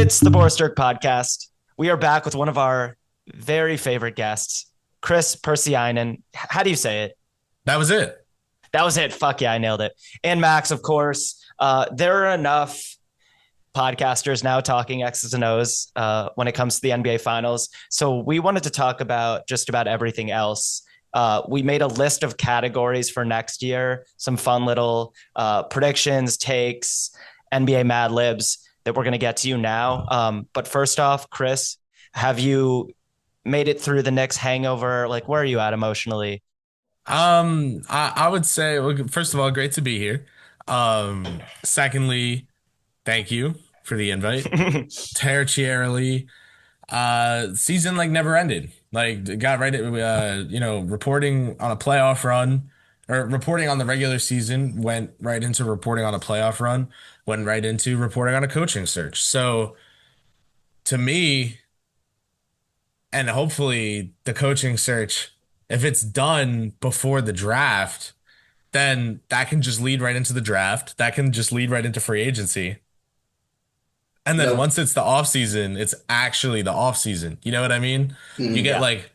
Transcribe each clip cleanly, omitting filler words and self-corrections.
It's the Boris Dirk podcast. We are back with one of our very favorite guests, Kris Pursiainen. How do you say it? That was it. That was it. Fuck yeah, I nailed it. And Max, of course. There are enough podcasters now talking X's and O's when it comes to the NBA Finals. So we wanted to talk about just about everything else. We made a list of categories for next year, some fun little predictions, takes, NBA Mad Libs that we're going to get to you now. But first off, Kris, have you made it through the Knicks hangover? Like, where are you at emotionally? I would say, well, first of all, great to be here. Secondly, thank you for the invite. Tertiarily, season like never ended. Like got right at reporting on a playoff run or reporting on the regular season, went right into reporting on a playoff run, went right into reporting on a coaching search. So to me, and hopefully the coaching search, if it's done before the draft, then that can just lead right into the draft. That can just lead right into free agency. And then Yep. once it's the off season, it's actually the off season. You know what I mean? You get Yeah. like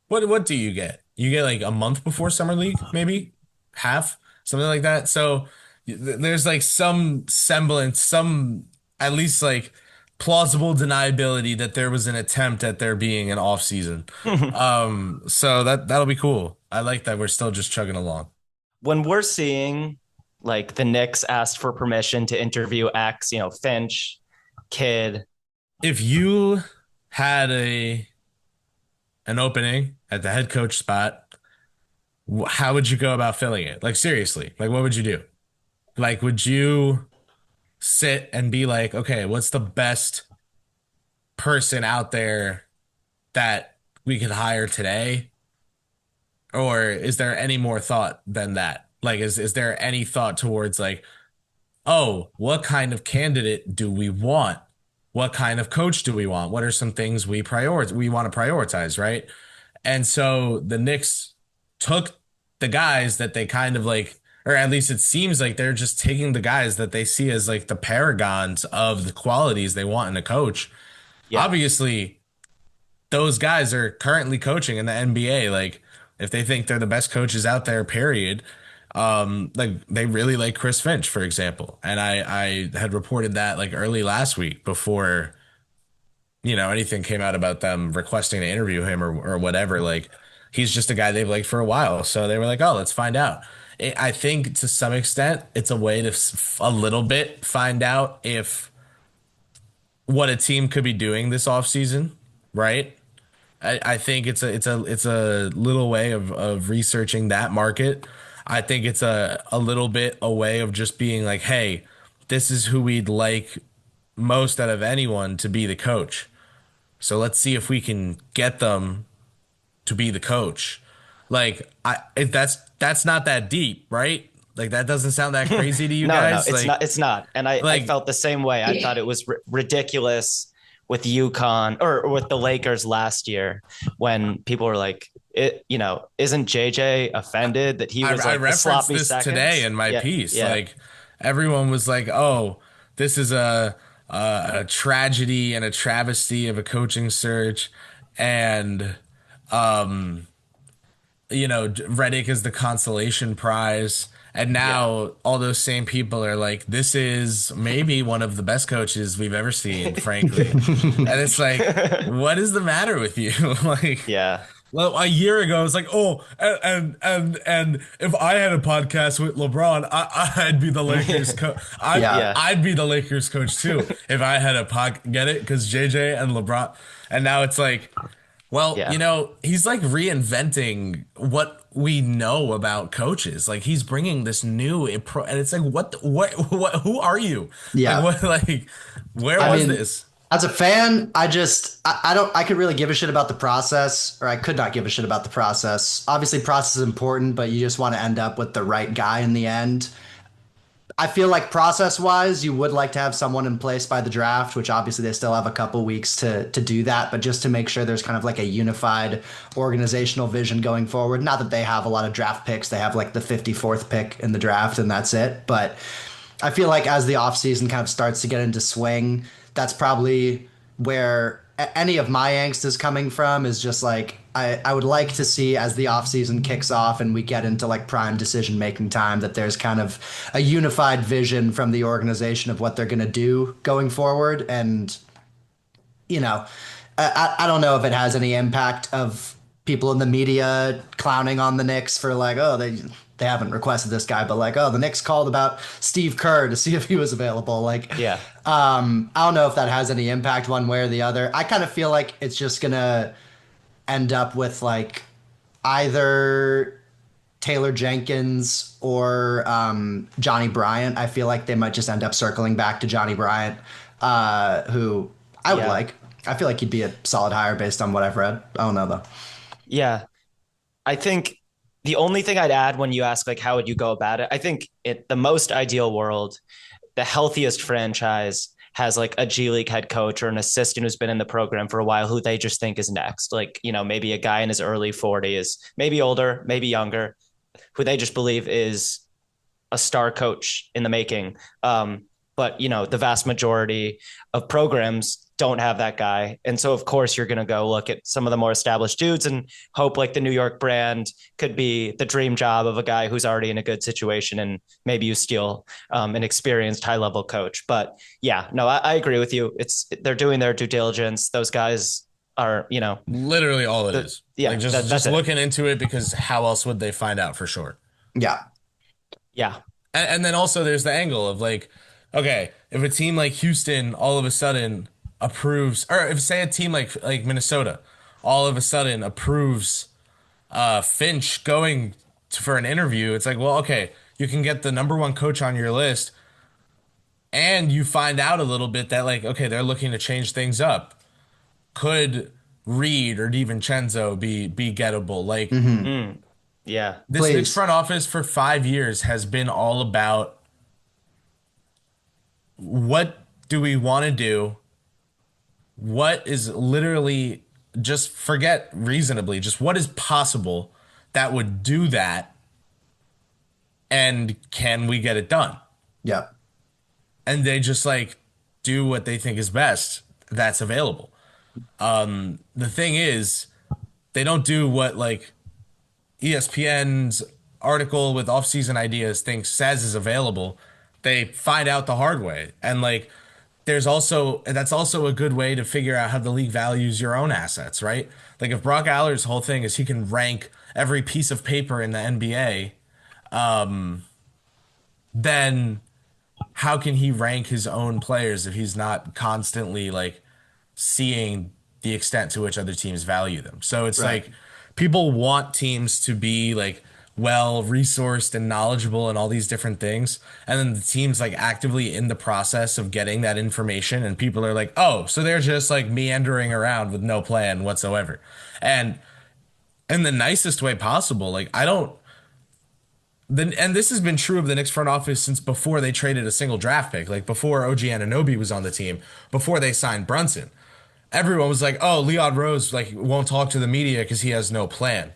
what do you get? You get like a month before summer league, maybe half, something like that. So there's like some semblance, some at least like plausible deniability that there was an attempt at there being an off season. So that'll be cool. I like that we're still just chugging along. When we're seeing like the Knicks asked for permission to interview X, Finch, Kid. If you had a an opening at the head coach spot, how would you go about filling it? Like seriously, like what would you do? Like would you sit and be like, okay, what's the best person out there that we could hire today? Or is there any more thought than that? Like is there any thought towards like, oh, what kind of candidate do we want? What kind of coach do we want? What are some things we want to prioritize, right? And so the Knicks took the guys that they kind of like, or at least it seems like they're just taking the guys that they see as like the paragons of the qualities they want in a coach. Yeah. Obviously, those guys are currently coaching in the NBA. Like, if they think they're the best coaches out there, period. Like they really like Chris Finch, for example. And I had reported that like early last week before anything came out about them requesting to interview him or whatever. Like he's just a guy they've liked for a while. So they were like, oh, let's find out. I think to some extent it's a way to a little bit find out if what a team could be doing this offseason, right? I think it's a little way of researching that market. I think it's a little bit a way of just being like, hey, this is who we'd like most out of anyone to be the coach. So let's see if we can get them to be the coach. Like if that's not that deep, right? Like that doesn't sound that crazy to you No, guys. it's Like not. It's not. And I like felt the same way. I thought it was ridiculous with UConn or with the Lakers last year when people were like, isn't JJ offended that he was I like the referenced sloppy this today seconds? in my Yeah. piece. Yeah. Like everyone was like, "Oh, this is a tragedy and a travesty of a coaching search," and um, Reddick is the consolation prize. And Yeah. now all those same people are like, "This is maybe one of the best coaches we've ever seen, frankly." And it's like, what is the matter with you? Like. Yeah. Well, a year ago, it's like, oh, and if I had a podcast with LeBron, I'd be the Lakers coach. Yeah. Yeah. I'd be the Lakers coach too if I had a get it? Because JJ and LeBron, and now it's like, well, Yeah. he's like reinventing what we know about coaches. Like he's bringing this new, and it's like, what, who are you? Like Yeah. what, like where I was mean, this? as a fan, I don't I could really give a shit about the process, or I could not give a shit about the process. Obviously, process is important, but you just want to end up with the right guy in the end. I feel like process wise, you would like to have someone in place by the draft, which obviously they still have a couple weeks to do that, but just to make sure there's kind of like a unified organizational vision going forward. Not that they have a lot of draft picks, they have like the 54th pick in the draft and that's it. But I feel like as the offseason kind of starts to get into swing, that's probably where any of my angst is coming from is just like I would like to see as the offseason kicks off and we get into like prime decision making time that there's kind of a unified vision from the organization of what they're going to do going forward. And you know, I don't know if it has any impact of people in the media clowning on the Knicks for like, oh, they haven't requested this guy, but like, oh, the Knicks called about Steve Kerr to see if he was available. Like, Yeah. I don't know if that has any impact one way or the other. I kind of feel like it's just gonna end up with like either Taylor Jenkins or Johnny Bryant. I feel like they might just end up circling back to Johnny Bryant, who I would Yeah. like. I feel like he'd be a solid hire based on what I've read. I don't know though. Yeah. I think the only thing I'd add when you ask like how would you go about it, I think the most ideal world, the healthiest franchise has like a G League head coach or an assistant who's been in the program for a while who they just think is next. Like, maybe a guy in his early 40s, maybe older, maybe younger, who they just believe is a star coach in the making. But the vast majority of programs don't have that guy. And so, of course, you're going to go look at some of the more established dudes and hope like the New York brand could be the dream job of a guy who's already in a good situation. And maybe you steal an experienced high level coach. But yeah, no, I agree with you. They're doing their due diligence. Those guys are, Literally all it is. Yeah, like just that's looking into it because how else would they find out for sure? Yeah. Yeah. And then also there's the angle of like, okay, if a team like Houston all of a sudden approves, or if say a team like Minnesota all of a sudden approves Finch going for an interview, it's like, well, okay, you can get the number one coach on your list, and you find out a little bit that like, okay, they're looking to change things up. Could Reed or DiVincenzo be gettable? Like Yeah. this Please. Knicks front office for 5 years has been all about what do we want to do? What is literally just forget reasonably, just what is possible that would do that? And can we get it done? Yeah. And they just like do what they think is best that's available. The thing is, they don't do what like ESPN's article with off-season ideas thinks says is available. They find out the hard way. And like that's also a good way to figure out how the league values your own assets, right? Like if Brock Aller's whole thing is he can rank every piece of paper in the NBA, then how can he rank his own players if he's not constantly like seeing the extent to which other teams value them? So it's Right. like people want teams to be like well resourced and knowledgeable and all these different things, and then the team's like actively in the process of getting that information, and people are like, oh, so they're just like meandering around with no plan whatsoever. And in the nicest way possible, like I don't and this has been true of the Knicks front office since before they traded a single draft pick, like before OG Anunoby was on the team, before they signed Brunson. Everyone was like, oh, Leon Rose like won't talk to the media because he has no plan.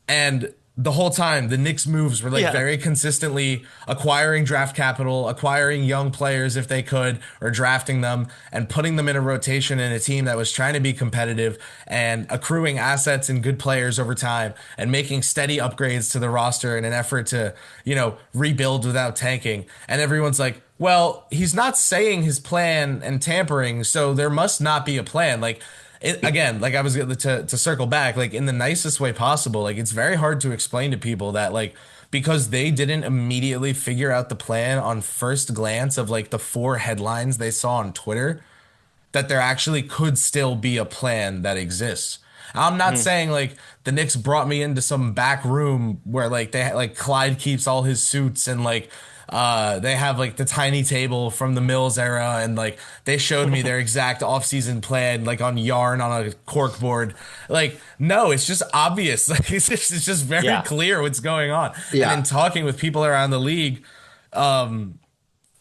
And the whole time, the Knicks moves were like very consistently acquiring draft capital, acquiring young players if they could, or drafting them and putting them in a rotation in a team that was trying to be competitive and accruing assets and good players over time and making steady upgrades to the roster in an effort to, rebuild without tanking. And everyone's like, well, he's not saying his plan and tampering, so there must not be a plan. Like, again, like I was to circle back, like in the nicest way possible, like it's very hard to explain to people that like because they didn't immediately figure out the plan on first glance of like the 4 headlines they saw on Twitter, that there actually could still be a plan that exists. I'm not saying like the Knicks brought me into some back room where like they like Clyde keeps all his suits and like they have like the tiny table from the Mills era, and like they showed me their exact offseason plan like on yarn on a cork board. Like, no, it's just obvious. Like it's just very clear what's going on. Yeah. And in talking with people around the league,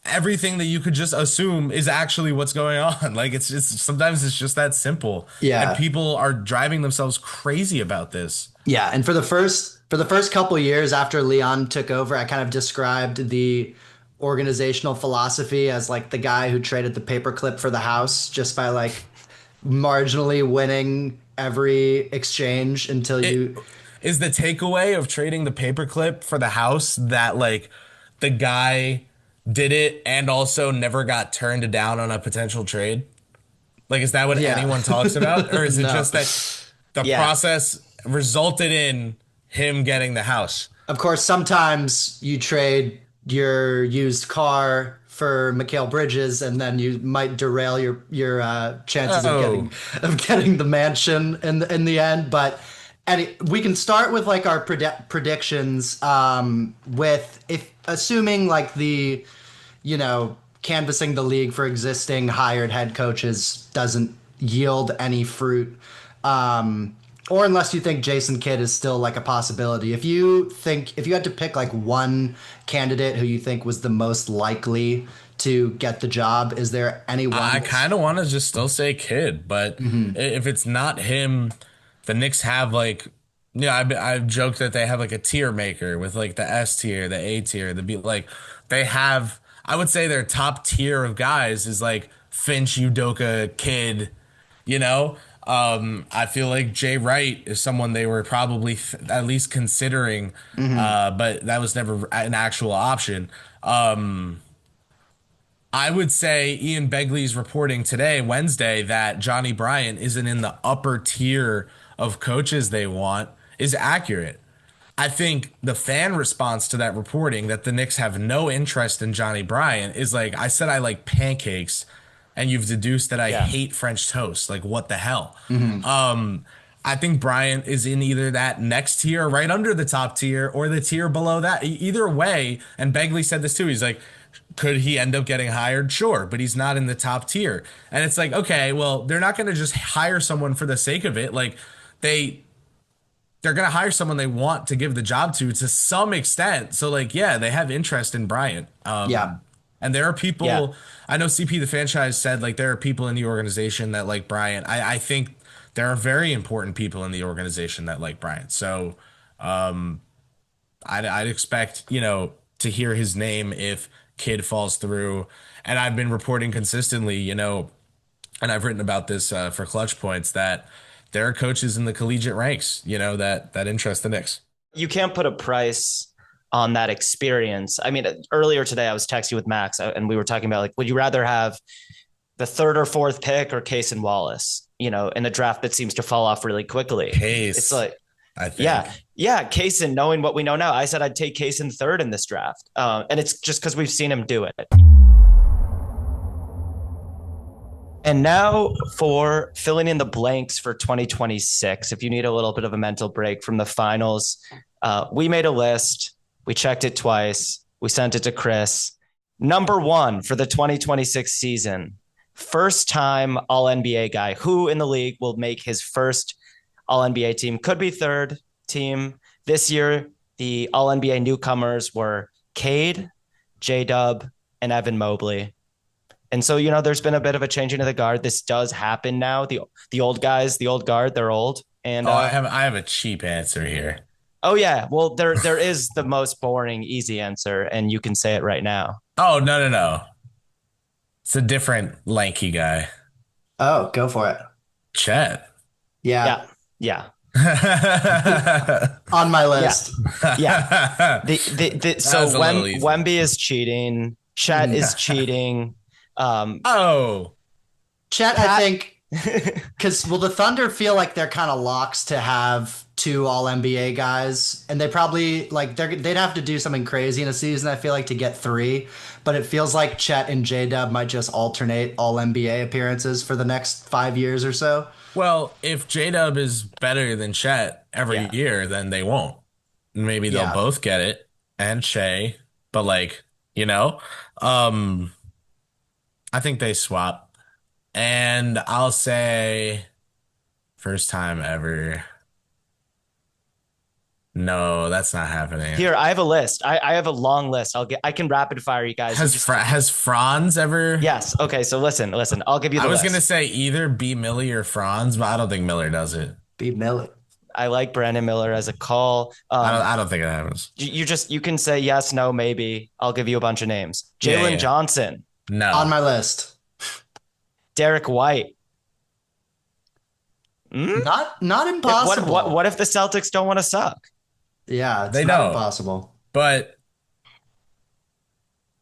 everything that you could just assume is actually what's going on. Like it's just sometimes it's just that simple. Yeah. And people are driving themselves crazy about this. Yeah, and for the first couple years after Leon took over, I kind of described the organizational philosophy as like the guy who traded the paperclip for the house just by like marginally winning every exchange until It you. is the takeaway of trading the paperclip for the house that like the guy did it and also never got turned down on a potential trade? Like, is that what Yeah. anyone talks about? Or is it No. just that the Yeah. process resulted in him getting the house? Of course, sometimes you trade your used car for Mikal Bridges, and then you might derail your chances Oh, of getting the mansion in the end. But we can start with like our predictions. With if assuming like the canvassing the league for existing hired head coaches doesn't yield any fruit. Or unless you think Jason Kidd is still like a possibility. If you had to pick like one candidate who you think was the most likely to get the job, is there anyone? I kind of want to just still say Kid, but if it's not him, the Knicks have like, yeah, I've joked that they have like a tier maker with like the S tier, the A tier, the B. Like they have, I would say their top tier of guys is like Finch, Udoka, Kid. You know, I feel like Jay Wright is someone they were probably at least considering, but that was never an actual option. I would say Ian Begley's reporting today, Wednesday, that Johnny Bryant isn't in the upper tier of coaches they want is accurate. I think the fan response to that reporting that the Knicks have no interest in Johnny Bryant is like, I said I like pancakes, and you've deduced that I Yeah. hate French toast. Like, what the hell? I think Bryant is in either that next tier, right under the top tier, or the tier below that. Either way, and Begley said this too. He's like, could he end up getting hired? Sure, but he's not in the top tier. And it's like, okay, well, they're not going to just hire someone for the sake of it. Like, they're going to hire someone they want to give the job to some extent. So like, yeah, they have interest in Bryant. Yeah. And there are people, Yeah. I know CP the franchise said like there are people in the organization that like Bryant. I think there are very important people in the organization that like Bryant. So I'd expect, to hear his name if Kid falls through. And I've been reporting consistently, and I've written about this for Clutch Points that there are coaches in the collegiate ranks, that interest the Knicks. You can't put a price on that experience. I mean, earlier today I was texting with Max and we were talking about like, would you rather have the third or fourth pick or Case and Wallace, in a draft that seems to fall off really quickly? Case, It's like, I think. yeah, Kaysen, knowing what we know now, I said I'd take Kaysen third in this draft. And it's just because we've seen him do it. And now for filling in the blanks for 2026, if you need a little bit of a mental break from the finals, we made a list. We checked it twice. We sent it to Kris. Number one for the 2026 season, first time All-NBA guy. Who in the league will make his first All-NBA team? Could be third team. This year, the All-NBA newcomers were Cade, J-Dub, and Evan Mobley. And so, there's been a bit of a changing of the guard. This does happen now. The old guys, the old guard, they're old. And I have a cheap answer here. oh yeah, well there is the most boring, easy answer, and you can say it right now. Oh, no. It's a different lanky guy. Oh, go for it. Chet. Yeah. Yeah. On my list. Yeah. So was a little easy. Wemby is cheating. Chet is cheating. Oh. Chet, I think, because the Thunder feel like they're kind of locks to have two All-NBA guys, and they probably they'd have to do something crazy in a season, I feel like, to get three. But it feels like Chet and J-Dub might just alternate All-NBA appearances for the next 5 years or so. Well, if J-Dub is better than Chet every year, then they won't. Maybe they'll both get it, and Shea, but I think they swap. And I'll say first time ever. No, that's not happening. Here, I have a list. I have a long list. I can rapid fire you guys. Has Franz ever? Yes. Okay. So listen. I'll give you the I was list. gonna say either B. Millie or Franz, but I don't think Miller does it. Be Miller. I like Brandon Miller as a call. I don't think it happens. You can say yes, no, maybe. I'll give you a bunch of names. Jalen Yeah. Johnson, No. On my list. Derek White. Not impossible. What if the Celtics don't want to suck? Yeah, it's They not don't. impossible. But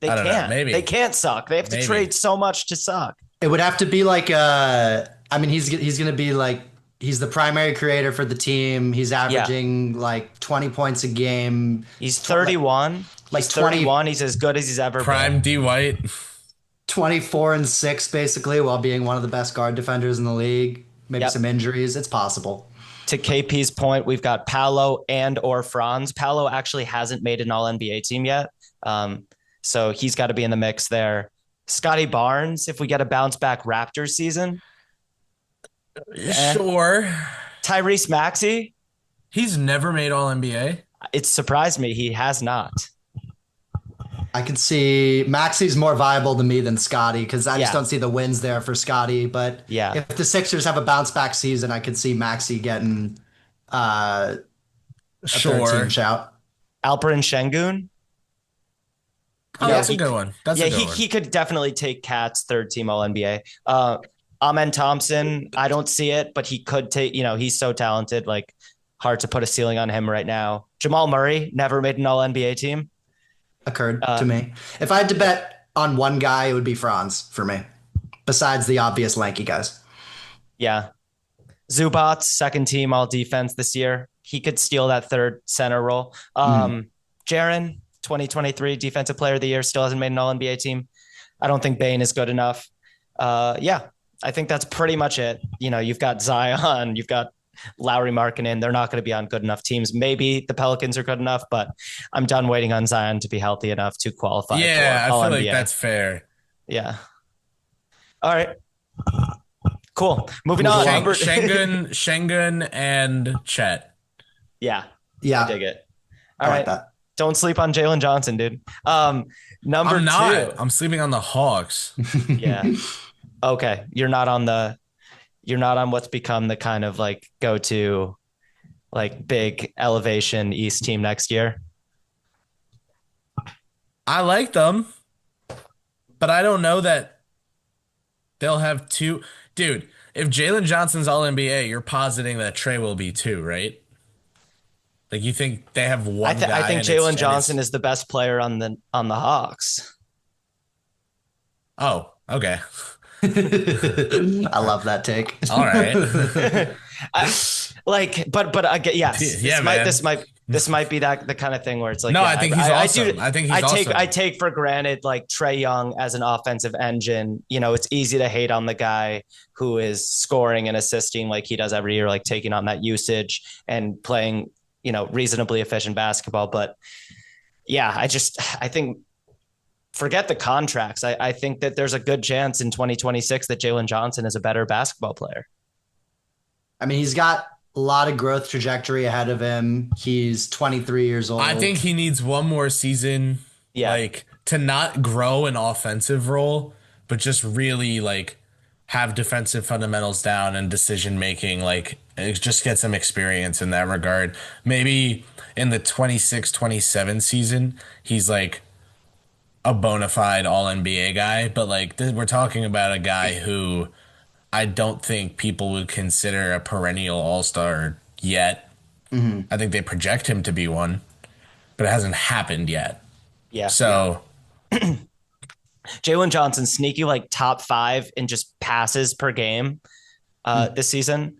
They I don't know, can't. maybe. They can't suck. They have to Maybe. trade so much to suck. It would have to be like I mean, he's going to be like he's the primary creator for the team. He's averaging like 20 points a game. He's 31. Like He's 20 31. He's as good as he's ever prime been. D White. 24 and 6 basically, while being one of the best guard defenders in the league. Maybe Yep. some injuries. It's possible. To KP's point, we've got Paolo and or Franz. Paolo actually hasn't made an All-NBA team yet. So he's got to be in the mix there. Scotty Barnes, if we get a bounce back Raptors season. Sure. Tyrese Maxey, He's never made All NBA. it surprised me. He has not. I can see Maxey's more viable to me than Scotty because I just Yeah. don't see the wins there for Scotty. But Yeah. if the Sixers have a bounce back season, I could see Maxey getting a third Sure. team shout. Alperen Şengün. Oh, Yeah, that's a good one. That's a good one. he could definitely take Cat's third team All NBA. Amen Thompson, I don't see it, but he could take, he's so talented, like hard to put a ceiling on him right now. Jamal Murray never made an All NBA team. Occurred to me. If I had to bet on one guy, it would be Franz for me, besides the obvious lanky guys. Yeah. Zubats, second team All Defense this year. He could steal that third center role. Jaren, 2023 Defensive Player of the Year, still hasn't made an All NBA team. I don't think Bane is good enough. Yeah, I think that's pretty much it. You've got Zion, you've got Lowry Markkanen. They're not going to be on good enough teams. Maybe the Pelicans are good enough, but I'm done waiting on Zion to be healthy enough to qualify. Yeah, for I All feel like NBA. that's fair. Yeah. All right. Cool. Moving on. Şengün and Chet. Yeah. Yeah, I dig it. All I right. like that. Don't sleep on Jalen Johnson, dude. Number I'm not. two. I'm sleeping on the Hawks. Yeah. Okay. You're not on what's become the kind of like go-to like big elevation East team next year. I like them, but I don't know that they'll have two. Dude, if Jalen Johnson's All NBA, you're positing that Trey will be too, right? Like you think they have one guy? I think Jalen Johnson is the best player on the Hawks. Oh, okay. I love that take. All right. But I get yes. Yeah, man. This might be the kind of thing where it's like No, yeah, I think he's awesome. I think he's awesome. I take for granted like Trae Young as an offensive engine. It's easy to hate on the guy who is scoring and assisting like he does every year, like taking on that usage and playing reasonably efficient basketball. But yeah, I think forget the contracts. I think that there's a good chance in 2026 that Jalen Johnson is a better basketball player. I mean, he's got a lot of growth trajectory ahead of him. He's 23 years old. I think he needs one more season, like to not grow an offensive role, but just really like have defensive fundamentals down and decision making. Like just get some experience in that regard. Maybe in the 26-27 season, he's like a bona fide All NBA guy, but like we're talking about a guy who I don't think people would consider a perennial all-star yet. Mm-hmm. I think they project him to be one, but it hasn't happened yet. Yeah. So Jalen Johnson sneaky like top 5 in just passes per game this season.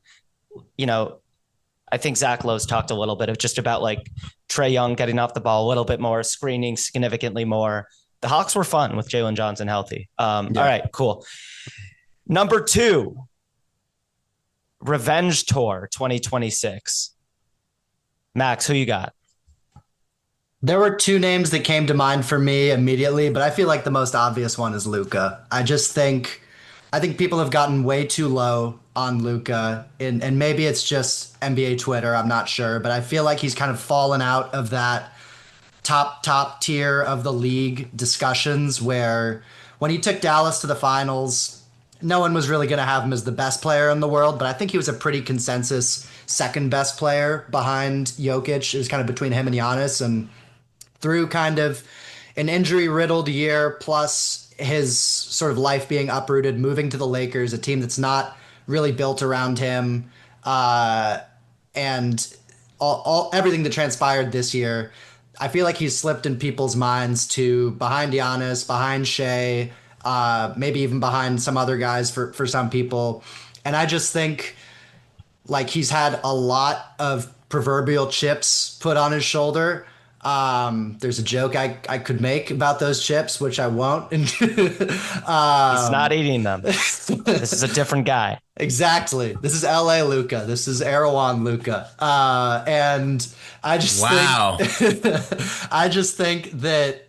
I think Zach Lowe's talked a little bit of just about like Trae Young getting off the ball a little bit more, screening significantly more. The Hawks were fun with Jalen Johnson healthy. All right, cool. Number 2, Revenge Tour 2026. Max, who you got? There were 2 names that came to mind for me immediately, but I feel like the most obvious one is Luka. I think people have gotten way too low on Luka, and maybe it's just NBA Twitter. I'm not sure, but I feel like he's kind of fallen out of that top tier of the league discussions where when he took Dallas to the finals, no one was really going to have him as the best player in the world, but I think he was a pretty consensus second best player behind Jokic. It was kind of between him and Giannis, and through kind of an injury riddled year plus his sort of life being uprooted, moving to the Lakers, a team that's not really built around him, and all everything that transpired this year, I feel like he's slipped in people's minds to behind Giannis, behind Shea, maybe even behind some other guys for some people. And I just think like he's had a lot of proverbial chips put on his shoulder. There's a joke I could make about those chips, which I won't. He's not eating them. This is a different guy. Exactly. This is LA Luca. This is Erewhon Luca. And I just think I just think that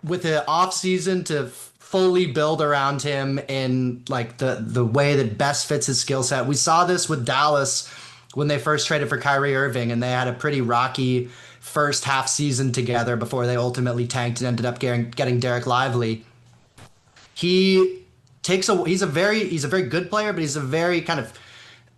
with the offseason to fully build around him in like the way that best fits his skill set. We saw this with Dallas when they first traded for Kyrie Irving, and they had a pretty rocky first half season together before they ultimately tanked and ended up getting Derek Lively. He's a very good player, but he's a very kind of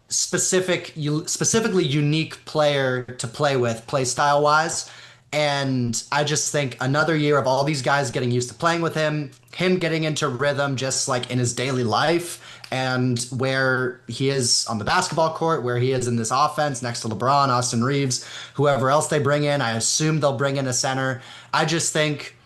specifically unique player to play with, play style wise. And I just think another year of all these guys getting used to playing with him getting into rhythm just like in his daily life and where he is on the basketball court, where he is in this offense next to LeBron, Austin Reeves, whoever else they bring in. I assume they'll bring in a center. I just think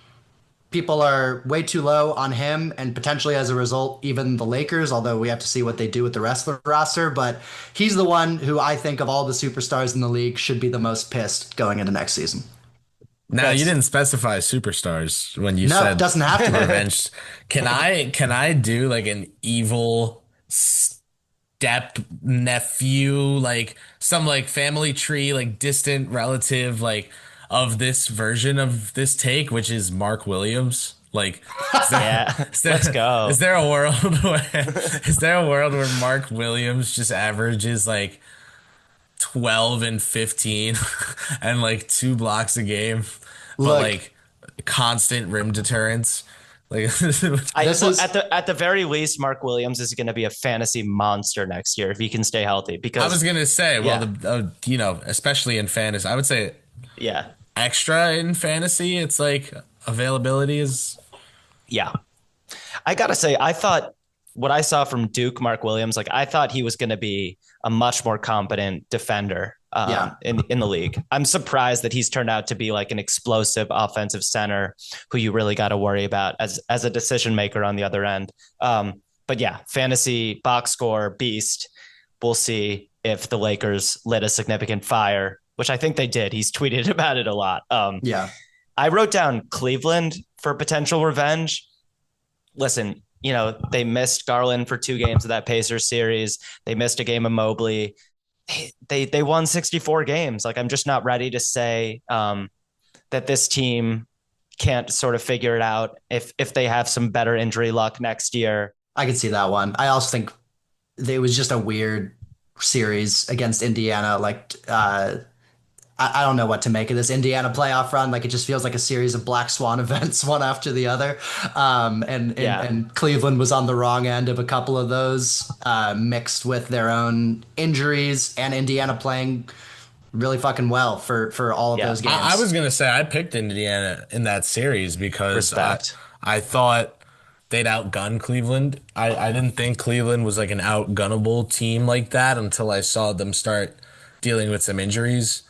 people are way too low on him and potentially as a result, even the Lakers, although we have to see what they do with the rest of the roster. But he's the one who I think of all the superstars in the league should be the most pissed going into next season. Now, you didn't specify superstars when you No, said it doesn't have to be. revenge. Can I do like an evil step nephew, like some like family tree, like distant relative, like of this version of this take, which is Mark Williams? Like, Let's go. Is there a world where Mark Williams just averages like 12 and 15 and like 2 blocks a game, but like constant rim deterrence? Like at the very least, Mark Williams is going to be a fantasy monster next year if he can stay healthy. Because I was going to say, especially in fantasy, I would say, extra in fantasy, it's like availability is. Yeah, I gotta say, I thought what I saw from Duke, Mark Williams, like I thought he was going to be a much more competent defender in the league. I'm surprised that he's turned out to be like an explosive offensive center who you really got to worry about as a decision maker on the other end. But yeah, fantasy box score beast. We'll see if the Lakers lit a significant fire, which I think they did. He's tweeted about it a lot. I wrote down Cleveland for potential revenge. Listen, they missed Garland for 2 games of that Pacers series. They missed a game of Mobley. They won 64 games. Like, I'm just not ready to say that this team can't sort of figure it out if they have some better injury luck next year. I can see that one. I also think it was just a weird series against Indiana. Like, I don't know what to make of this Indiana playoff run. Like, it just feels like a series of black swan events, one after the other. And Cleveland was on the wrong end of a couple of those, mixed with their own injuries and Indiana playing really fucking well for all of those games. I was going to say I picked Indiana in that series because I thought they'd outgun Cleveland. I didn't think Cleveland was like an outgunnable team like that until I saw them start dealing with some injuries.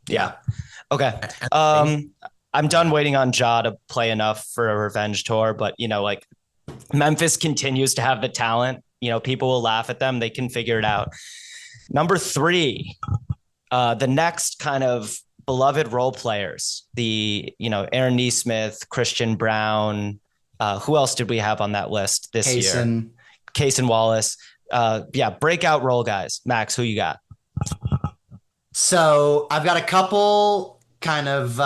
Yeah. Okay. I'm done waiting on Ja to play enough for a revenge tour, but like Memphis continues to have the talent. People will laugh at them. They can figure it out. Number 3, the next kind of beloved role players, the, Aaron Nesmith, Christian Brown. Who else did we have on that list this year? Cason Wallace. Breakout role guys. Max, who you got? So I've got a couple kind of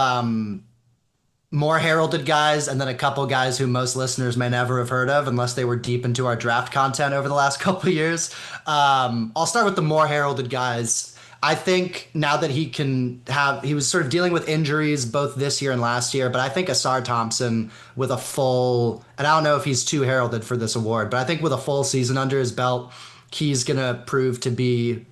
more heralded guys and then a couple guys who most listeners may never have heard of unless they were deep into our draft content over the last couple of years. I'll start with the more heralded guys. I think now that he was sort of dealing with injuries both this year and last year, but I think Asar Thompson with a full, and I don't know if he's too heralded for this award, but I think with a full season under his belt, he's going to prove to be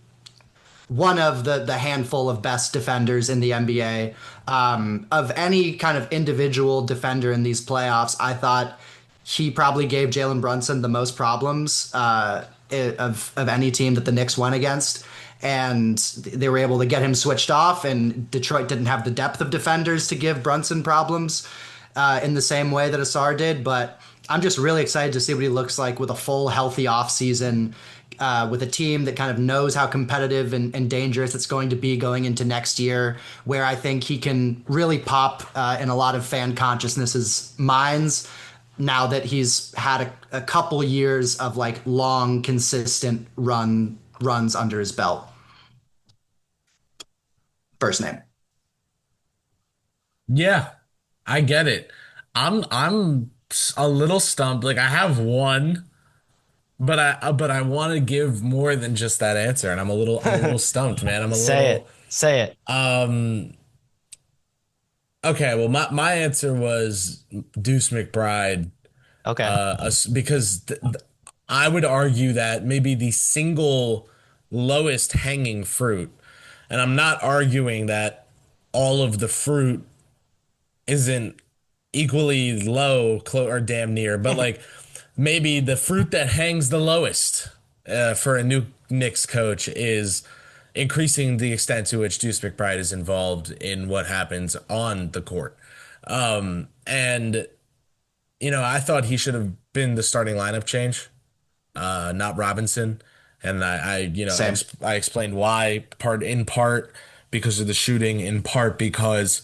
one of the handful of best defenders in the NBA. Of any kind of individual defender in these playoffs, I thought he probably gave Jalen Brunson the most problems of any team that the Knicks went against. And they were able to get him switched off, and Detroit didn't have the depth of defenders to give Brunson problems in the same way that Asar did. But I'm just really excited to see what he looks like with a full, healthy offseason, with a team that kind of knows how competitive and dangerous it's going to be going into next year, where I think he can really pop in a lot of fan consciousness's minds now that he's had a couple years of like long, consistent runs under his belt. First name. Yeah, I get it. I'm a little stumped. Like I have one, but I want to give more than just that answer, and I'm a little stumped, man. I'm a Say little it. Say it. okay. Well, my answer was Deuce McBride, Okay. because I would argue that maybe the single lowest hanging fruit, and I'm not arguing that all of the fruit isn't equally low, or damn near, but like maybe the fruit that hangs the lowest for a new Knicks coach is increasing the extent to which Deuce McBride is involved in what happens on the court. And I thought he should have been the starting lineup change, not Robinson. And Same. I explained why, in part because of the shooting, in part because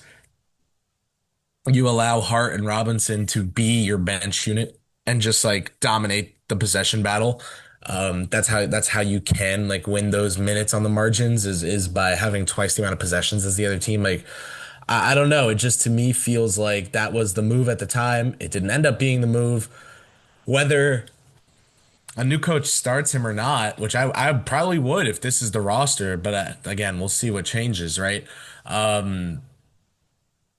you allow Hart and Robinson to be your bench unit and just like dominate the possession battle. That's how you can like win those minutes on the margins is by having twice the amount of possessions as the other team. Like I don't know. It just to me feels like that was the move at the time. It didn't end up being the move. Whether a new coach starts him or not, which I probably would if this is the roster, but again, we'll see what changes, right?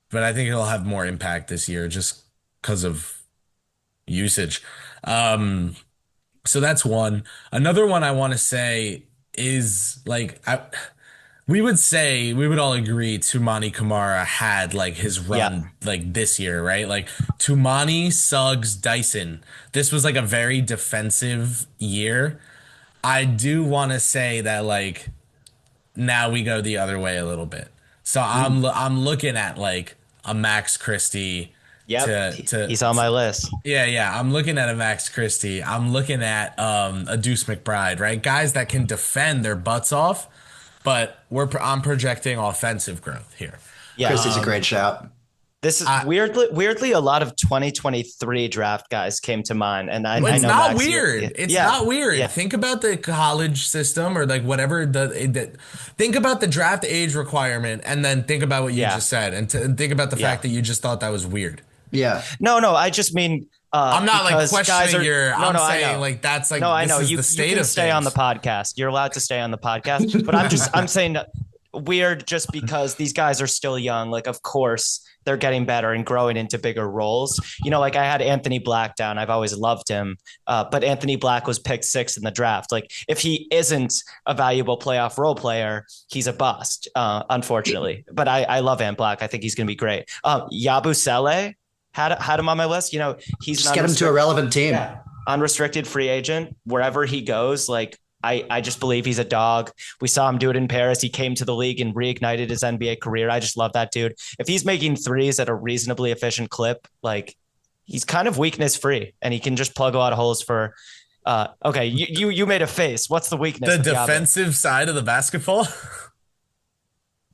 But I think it'll have more impact this year just because of usage. So that's one. Another one I want to say is like we would all agree Tumani Kamara had like his Yeah. run like this year, right? Like Tumani, Suggs, Dyson. This was like a very defensive year. I do want to say that like now we go the other way a little bit. So I'm looking at like a Max Christie Yep. to He's on my list. yeah. I'm looking at a Max Christie. I'm looking at a Deuce McBride, right? Guys that can defend their butts off, but I'm projecting offensive growth here. Yeah. Christie's a great shout. This is I- weirdly a lot of 2023 draft guys came to mind, and I It's know not Max, weird. It's yeah, not weird. yeah. Think about the college system or like whatever think about the draft age requirement and then think about what you Yeah. just said and think about the Yeah. fact that you just thought that was weird. Yeah. No, I just mean I'm not like because guys questioning are, your. no, I'm no, I saying know. like that's like No, I know this is you. the You state can of stay on the things. podcast. You're allowed to stay on the podcast, but I'm saying weird just because these guys are still young. Like, of course, they're getting better and growing into bigger roles. Like I had Anthony Black down. I've always loved him, but Anthony Black was picked 6th in the draft. Like, if he isn't a valuable playoff role player, he's a bust, unfortunately. But I love Ant Black. I think he's going to be great. Yabusele had him on my list. He's Just get him to a relevant team. yeah, unrestricted free agent wherever he goes. Like I just believe he's a dog. We saw him do it in Paris. He came to the league and reignited his NBA career. I just love that dude. If he's making threes at a reasonably efficient clip, like he's kind of weakness free and he can just plug a lot of holes for. Okay, you made a face. What's the weakness? The of Yaba? defensive side of the basketball,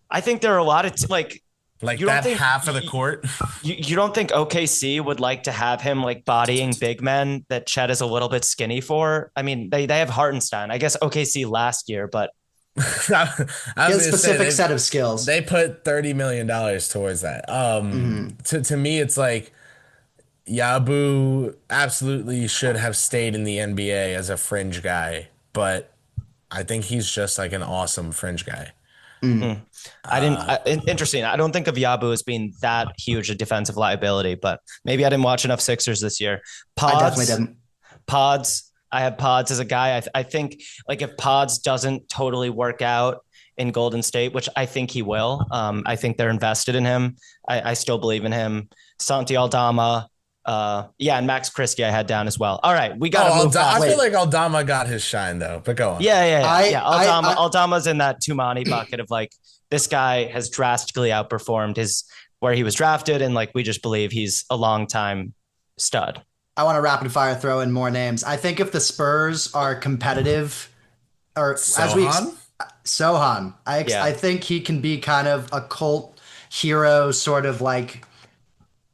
I think there are a lot of like You don't that think- half of the court. You don't think OKC would like to have him like bodying big men that Chet is a little bit skinny for? I mean, they have Hartenstein. I guess OKC last year, but I He was has a gonna say, specific set of skills. they put $30 million towards that. To me, it's like Yabu absolutely should have stayed in the NBA as a fringe guy, but I think he's just like an awesome fringe guy. Hmm. Interesting. I don't think of Yabu as being that huge a defensive liability, but maybe I didn't watch enough Sixers this year. I definitely Pods, didn't. Pods. I have Pods as a guy. I think like if Pods doesn't totally work out in Golden State, which I think he will, I think they're invested in him. I still believe in him. Santi Aldama. And Max Christie I had down as well. All right, we got to move past. I feel like Aldama got his shine though, but go on. Yeah. Aldama's in that Tumani bucket of like this guy has drastically outperformed his where he was drafted, and like we just believe he's a long time stud. I want to rapid fire throw in more names. I think if the Spurs are competitive, or Sohan, I think he can be kind of a cult hero, sort of like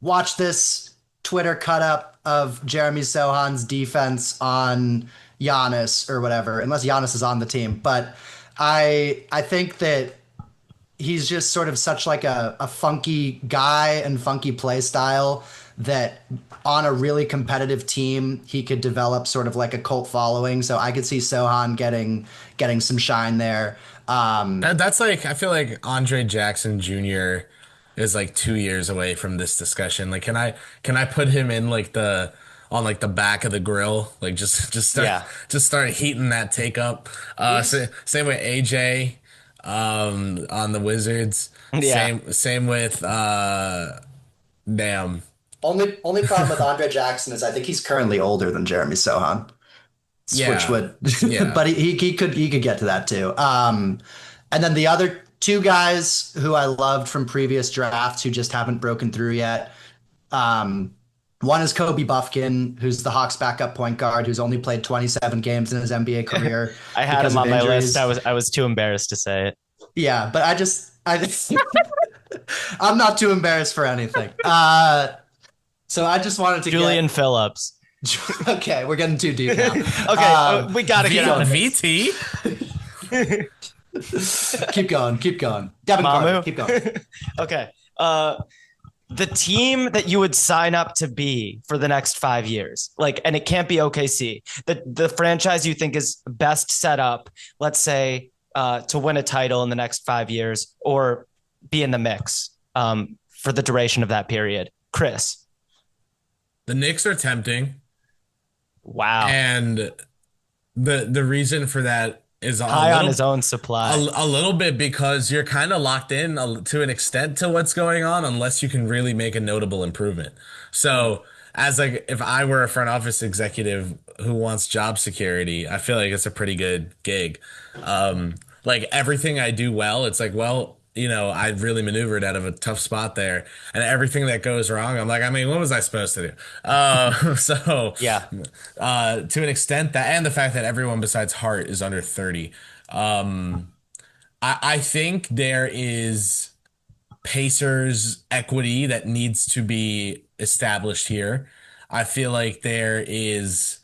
watch this Twitter cut up of Jeremy Sohan's defense on Giannis or whatever, unless Giannis is on the team. But I think that he's just sort of such like a funky guy and funky play style that on a really competitive team he could develop sort of like a cult following. So I could see Sohan getting some shine there. That's like I feel like Andre Jackson Jr. is like 2 years away from this discussion. Like, can I put him in like the on like the back of the grill? Like just start heating that take up. Same with AJ on the Wizards. Yeah. Same with damn. Only problem with Andre Jackson is I think he's currently older than Jeremy Sohan. Which would but he could get to that too. And then the other two guys who I loved from previous drafts who just haven't broken through yet. One is Kobe Buffkin, who's the Hawks backup point guard, who's only played 27 games in his NBA career. I had him on my list. I was too embarrassed to say it. Yeah, but I just I'm not too embarrassed for anything. So I just wanted to Julian Phillips. Okay, we're getting too deep now. Okay, we gotta get on VT. Keep going. Devin Carter, keep going. Okay. The team that you would sign up to be for the next 5 years, like, and it can't be OKC. The franchise you think is best set up, let's say, to win a title in the next 5 years or be in the mix for the duration of that period. Kris. The Knicks are tempting. Wow. And the reason for that is high on his own supply. A little bit because you're kind of locked in to an extent to what's going on unless you can really make a notable improvement. So as like if I were a front office executive who wants job security, I feel like it's a pretty good gig. Like everything I do well, it's like, well, you know, I really maneuvered out of a tough spot there, and everything that goes wrong, I'm like, I mean, what was I supposed to do? So yeah, to an extent that, and the fact that everyone besides Hart is under 30, I think there is Pacers equity that needs to be established here. I feel like there is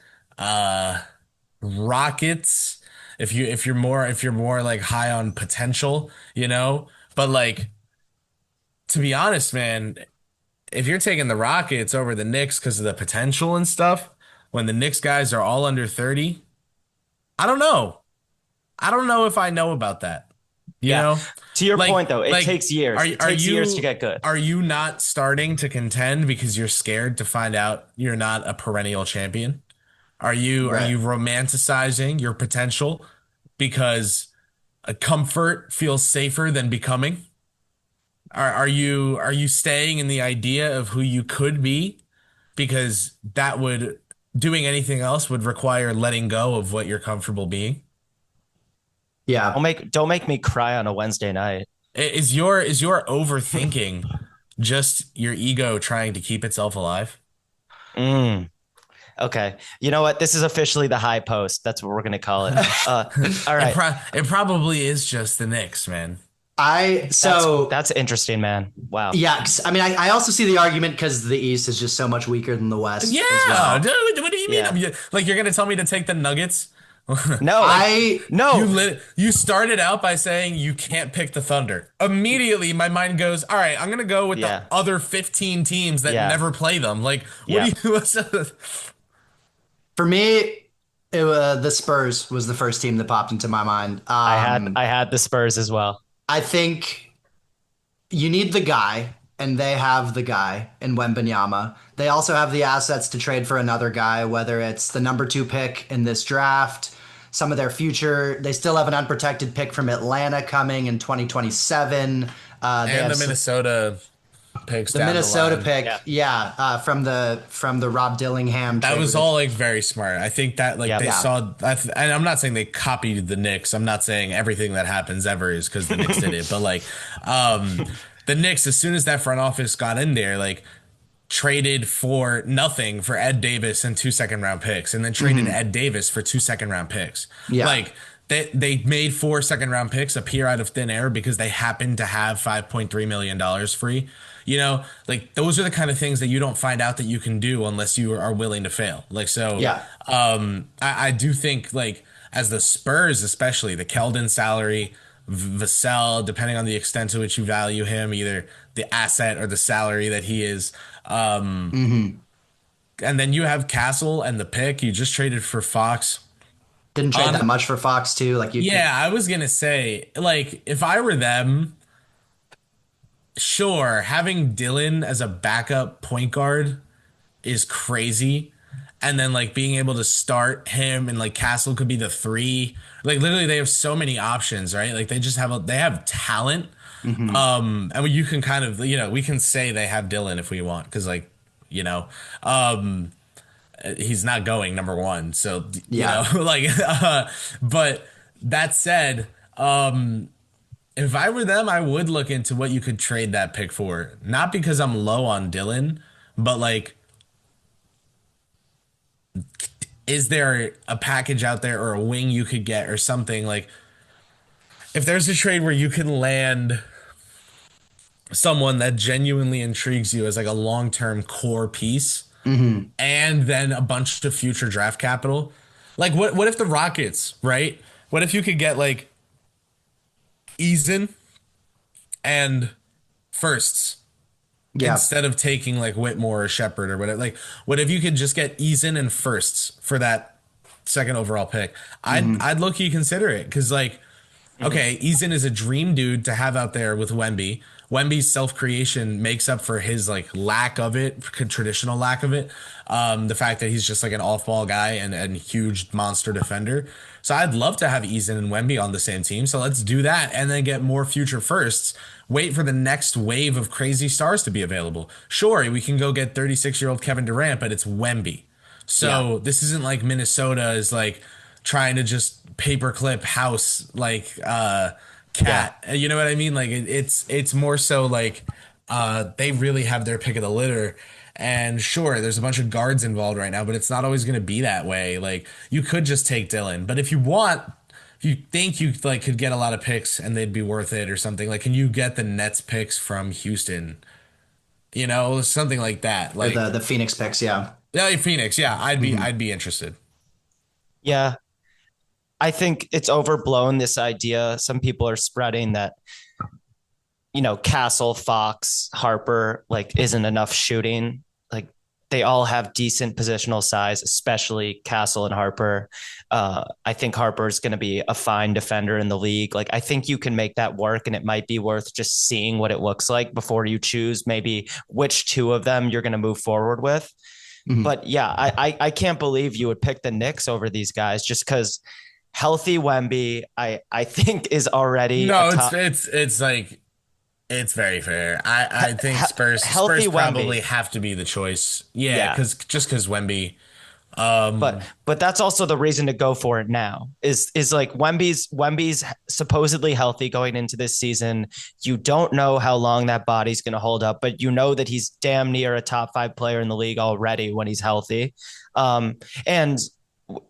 Rockets if you're more like high on potential, you know. But like, to be honest, man, if you're taking the Rockets over the Knicks because of the potential and stuff, when the Knicks guys are all under 30, I don't know. I don't know if I know about that. You know? To your point, though, it takes years. It takes years to get good. Are you not starting to contend because you're scared to find out you're not a perennial champion? Are you romanticizing your potential because a comfort feels safer than becoming? Are you staying in the idea of who you could be because that would doing anything else would require letting go of what you're comfortable being? Yeah. Don't make me cry on a Wednesday night. Is your overthinking just your ego trying to keep itself alive? Okay. You know what? This is officially the high post. That's what we're going to call it. All right. It probably is just the Knicks, man. That's interesting, man. Wow. Yeah. I mean, I also see the argument because the East is just so much weaker than the West. Yeah. As well. Dude, what do you mean? Yeah. Like, you're going to tell me to take the Nuggets? No. You started out by saying you can't pick the Thunder. Immediately, my mind goes, all right, I'm going to go with the other 15 teams that never play them. Like, what do you... For me, the Spurs was the first team that popped into my mind. I had the Spurs as well. I think you need the guy, and they have the guy in Wembanyama. They also have the assets to trade for another guy, whether it's the number 2 pick in this draft, some of their future. They still have an unprotected pick from Atlanta coming in 2027. They And have the Minnesota picks the down the Minnesota line. pick, Yeah. yeah, from the Rob Dillingham That trade. was all like very smart. I think that like Yeah. they Yeah. saw, and I'm not saying they copied the Knicks. I'm not saying everything that happens ever is because the Knicks did it, but like, the Knicks, as soon as that front office got in there, like traded for nothing for Ed Davis and 2 second-round picks, and then traded Ed Davis for 2 second-round picks. Yeah. Like they made 4 second-round picks appear out of thin air because they happened to have $5.3 million free. You know, like those are the kind of things that you don't find out that you can do unless you are willing to fail. Like so, Yeah. I do think like as the Spurs, especially the Keldon salary, Vassell, depending on the extent to which you value him, either the asset or the salary that he is. And then you have Castle and the pick you just traded for Fox. Didn't trade that much for Fox too. Like you Yeah, I was gonna say, like, if I were them, sure, having Dylan as a backup point guard is crazy. And then like being able to start him and like Castle could be the 3. Like literally they have so many options, right? Like they just have they have talent. And you can kind of, we can say they have Dylan if we want, because like, you know, he's not going number 1. So, Yeah. like, but that said, if I were them, I would look into what you could trade that pick for. Not because I'm low on Dylan, but like, is there a package out there or a wing you could get or something? Like, if there's a trade where you can land someone that genuinely intrigues you as like a long-term core piece, and then a bunch of future draft capital, like what if the Rockets, right? What if you could get like Eason and firsts Yeah. instead of taking like Whitmore or Shepard or whatever? Like, what if you could just get Eason and firsts for that second overall pick? I'd low-key consider it, because like, okay, Eason is a dream dude to have out there with Wemby. Wemby's self-creation makes up for his like lack of it, traditional lack of it. The fact that he's just like an off-ball guy and huge monster defender. So I'd love to have Eason and Wemby on the same team. So let's do that and then get more future firsts. Wait for the next wave of crazy stars to be available. Sure, we can go get 36-year-old Kevin Durant, but it's Wemby. So this isn't like Minnesota is like trying to just paperclip house like cat. You know what I mean? Like it's more so like they really have their pick of the litter. And sure, there's a bunch of guards involved right now, but it's not always going to be that way. Like you could just take Dylan, but if you think you like could get a lot of picks and they'd be worth it or something, like can you get the Nets picks from Houston? You know, something like that. Or Like the Phoenix picks, yeah. yeah, Phoenix. Yeah, I'd be interested. Yeah. I think it's overblown, this idea. Some people are spreading that, Castle, Fox, Harper, like isn't enough shooting. Like they all have decent positional size, especially Castle and Harper. I think Harper is going to be a fine defender in the league. Like I think you can make that work, and it might be worth just seeing what it looks like before you choose maybe which 2 of them you're going to move forward with. But yeah, I can't believe you would pick the Knicks over these guys just because healthy Wemby, I think is already No, it's like it's very fair. I think Spurs healthy probably Wemby. have to be the choice. Yeah, Yeah. because Wemby. But that's also the reason to go for it now is like Wemby's supposedly healthy going into this season. You don't know how long that body's going to hold up, but you know that he's damn near a top 5 player in the league already when he's healthy. And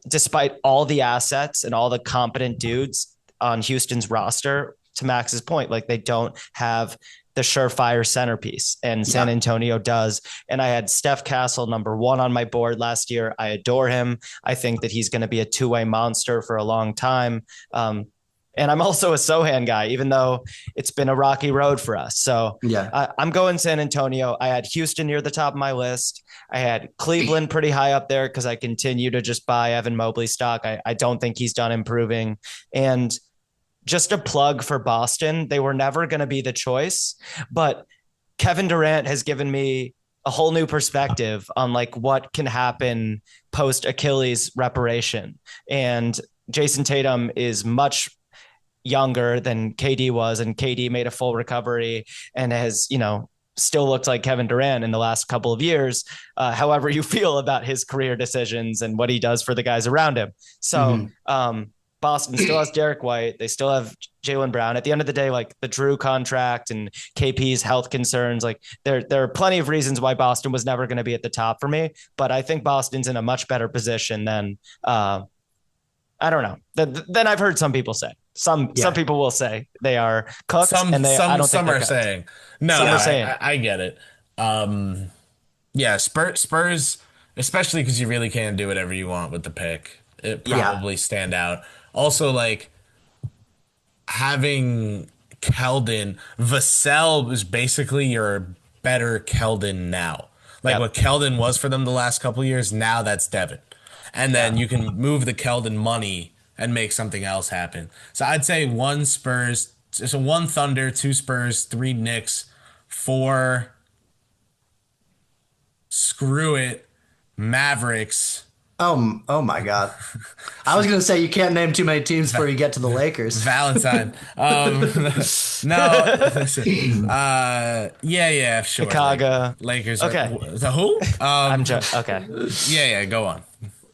despite all the assets and all the competent dudes on Houston's roster, to Max's point, like they don't have the surefire centerpiece, and San Antonio does. And I had Steph Castle number 1 on my board last year. I adore him. I think that he's going to be a 2-way monster for a long time. And I'm also a Sohan guy, even though it's been a rocky road for us. So I'm going San Antonio. I had Houston near the top of my list. I had Cleveland pretty high up there because I continue to just buy Evan Mobley stock. I don't think he's done improving. And just a plug for Boston. They were never going to be the choice, but Kevin Durant has given me a whole new perspective on like what can happen post Achilles reparation. And Jason Tatum is much younger than KD was, and KD made a full recovery and has, still looked like Kevin Durant in the last couple of years, however you feel about his career decisions and what he does for the guys around him. So Boston still has Derek White. They still have Jaylen Brown. At the end of the day, like the Drew contract and KP's health concerns, like there are plenty of reasons why Boston was never going to be at the top for me. But I think Boston's in a much better position than I don't know. Then I've heard some people say. Some people will say they are cooked, some are cooked. saying I get it. Spurs, especially because you really can do whatever you want with the pick. It probably stand out. Also, like having Keldon, Vassell is basically your better Keldon now. Like what Keldon was for them the last couple of years, now that's Devin. And then you can move the Keldon money and make something else happen. So I'd say 1 Spurs, so 1 Thunder, 2 Spurs, 3 Knicks, 4 screw it Mavericks. Oh my God. I was going to say you can't name too many teams before you get to the Lakers. Valentine. No. Listen. Sure. Chicago. Lakers. Okay. The who? Okay. Yeah, go on.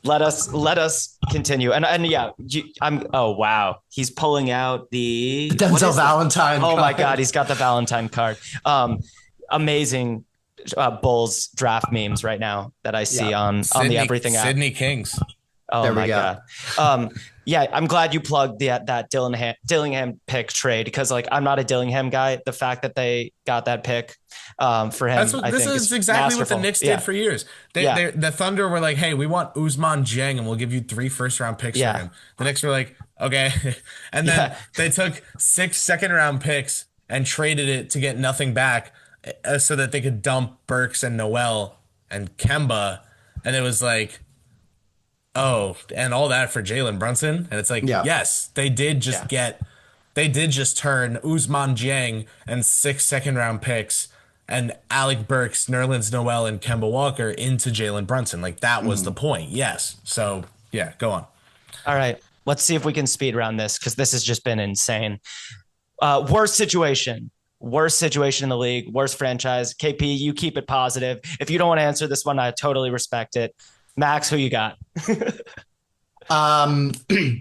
Let us continue. Oh wow. He's pulling out the Denzel Valentine. Oh my God, he's got the Valentine card. Amazing Bulls draft memes right now that I see on the Everything app. Sydney Kings. Oh there my God. I'm glad you plugged that Dillingham pick trade, because like I'm not a Dillingham guy. The fact that they got that pick for him, this is exactly masterful. what the Knicks did for years. The Thunder were like, hey, we want Ousmane Dieng and we'll give you 3 first-round picks for him. The Knicks were like, okay. And then they took 6 second-round picks and traded it to get nothing back so that they could dump Burks and Noel and Kemba. And it was like, oh, and all that for Jalen Brunson. And it's like, yes, they did just turn Ousmane Dieng and 6 second-round picks and Alec Burks, Nerlens Noel, and Kemba Walker into Jalen Brunson. Like, that was the point. Yes. So, yeah, go on. All right. Let's see if we can speed around this, because this has just been insane. Worst situation in the league, worst franchise. KP, you keep it positive. If you don't want to answer this one, I totally respect it. Max, who you got?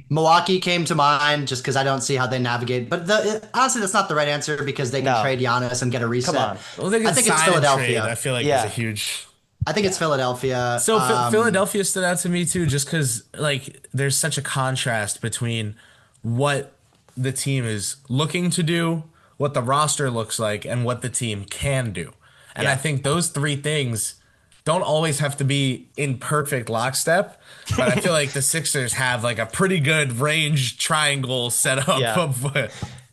Milwaukee came to mind just because I don't see how they navigate. But honestly, that's not the right answer, because they can trade Giannis and get a reset. Come on. Well, I think it's Philadelphia. I feel like it's a huge... I think it's Philadelphia. So Philadelphia stood out to me too, just because like there's such a contrast between what the team is looking to do, what the roster looks like, and what the team can do. And I think those 3 things don't always have to be in perfect lockstep, but I feel like the Sixers have like a pretty good range triangle set up.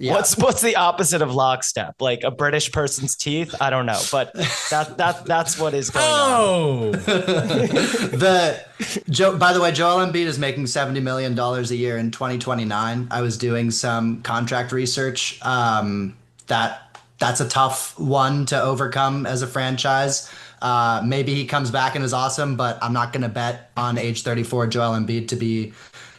What's the opposite of lockstep? Like a British person's teeth? I don't know, but that's what is going on. By the way, Joel Embiid is making $70 million a year in 2029. I was doing some contract research. That's a tough one to overcome as a franchise. Maybe he comes back and is awesome, but I'm not going to bet on age 34 Joel Embiid to be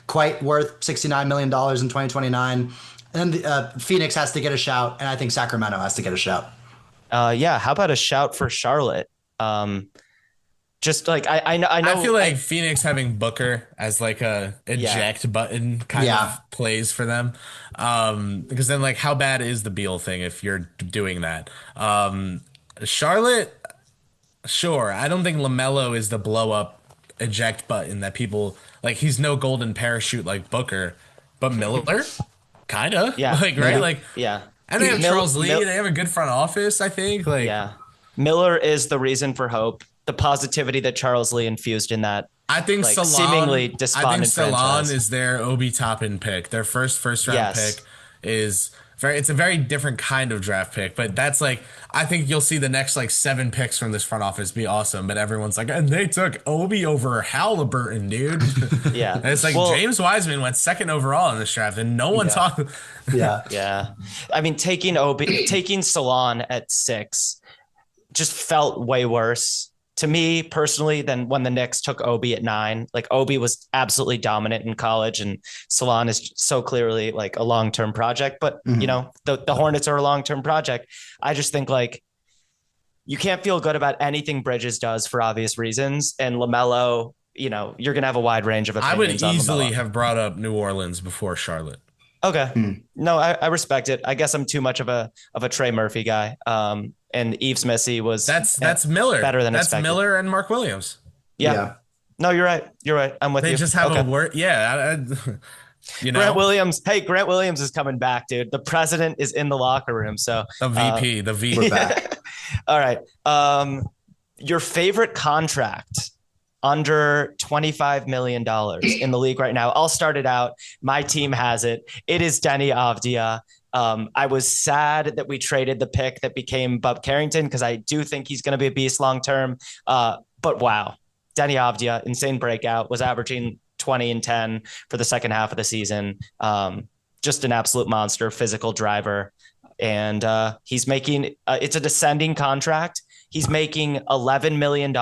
quite worth $69 million in 2029. And Phoenix has to get a shout, and I think Sacramento has to get a shout. How about a shout for Charlotte? Just like I know. I feel like Phoenix having Booker as like a eject button kind of plays for them, because then like how bad is the Beal thing if you're doing that? Charlotte, sure. I don't think LaMelo is the blow up eject button that people like. He's no golden parachute like Booker, but Miller, kind of right. And they have Charles Lee. They have a good front office, I think. Miller is the reason for hope. The positivity that Charles Lee infused in that. I think Salon, seemingly despondent Salon franchise is their Obi Toppin pick. Their first round pick is It's a very different kind of draft pick, but that's like, I think you'll see the next like 7 picks from this front office be awesome. But everyone's like, and they took Obi over Halliburton, dude. Yeah. And it's like Well, James Wiseman went second overall in this draft, and no one Yeah. talked. Yeah. yeah. I mean, taking Salon at 6 just felt way worse to me personally than when the Knicks took Obi at 9. Like Obi was absolutely dominant in college, and Salon is so clearly like a long-term project. But you know, the Hornets are a long-term project. I just think like you can't feel good about anything Bridges does for obvious reasons. And LaMelo, you know, you're gonna have a wide range of I would opinions on easily LaMelo. have brought up New Orleans before Charlotte. Okay. No, I respect it. I guess I'm too much of a Trey Murphy guy. And Yves Missy was That's Miller. better than That's expected. Miller and Mark Williams. Yeah. No, you're right. You're right. I'm with They you. just have Okay. a word. Yeah. You know, Grant Williams. Hey, Grant Williams is coming back, dude. The president is in the locker room. So the VP, the VP. We're back. all right. Your favorite contract under $25 million in the league right now. I'll start it out. My team has it. It is Denny Avdia. I was sad that we traded the pick that became Bub Carrington because I do think he's going to be a beast long term. But wow, Denny Avdia, insane breakout, was averaging 20 and 10 for the second half of the season. Just an absolute monster, physical driver. And he's making it's a descending contract. He's making $11 million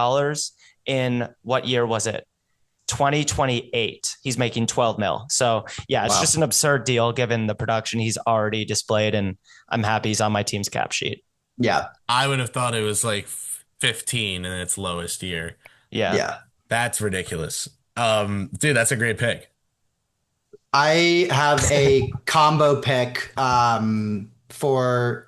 in what year was it? 2028. He's making 12 mil. So yeah, it's just an absurd deal given the production he's already displayed. And I'm happy he's on my team's cap sheet. Yeah. I would have thought it was like 15 in its lowest year. Yeah. Yeah. That's ridiculous. Dude, that's a great pick. I have a combo pick for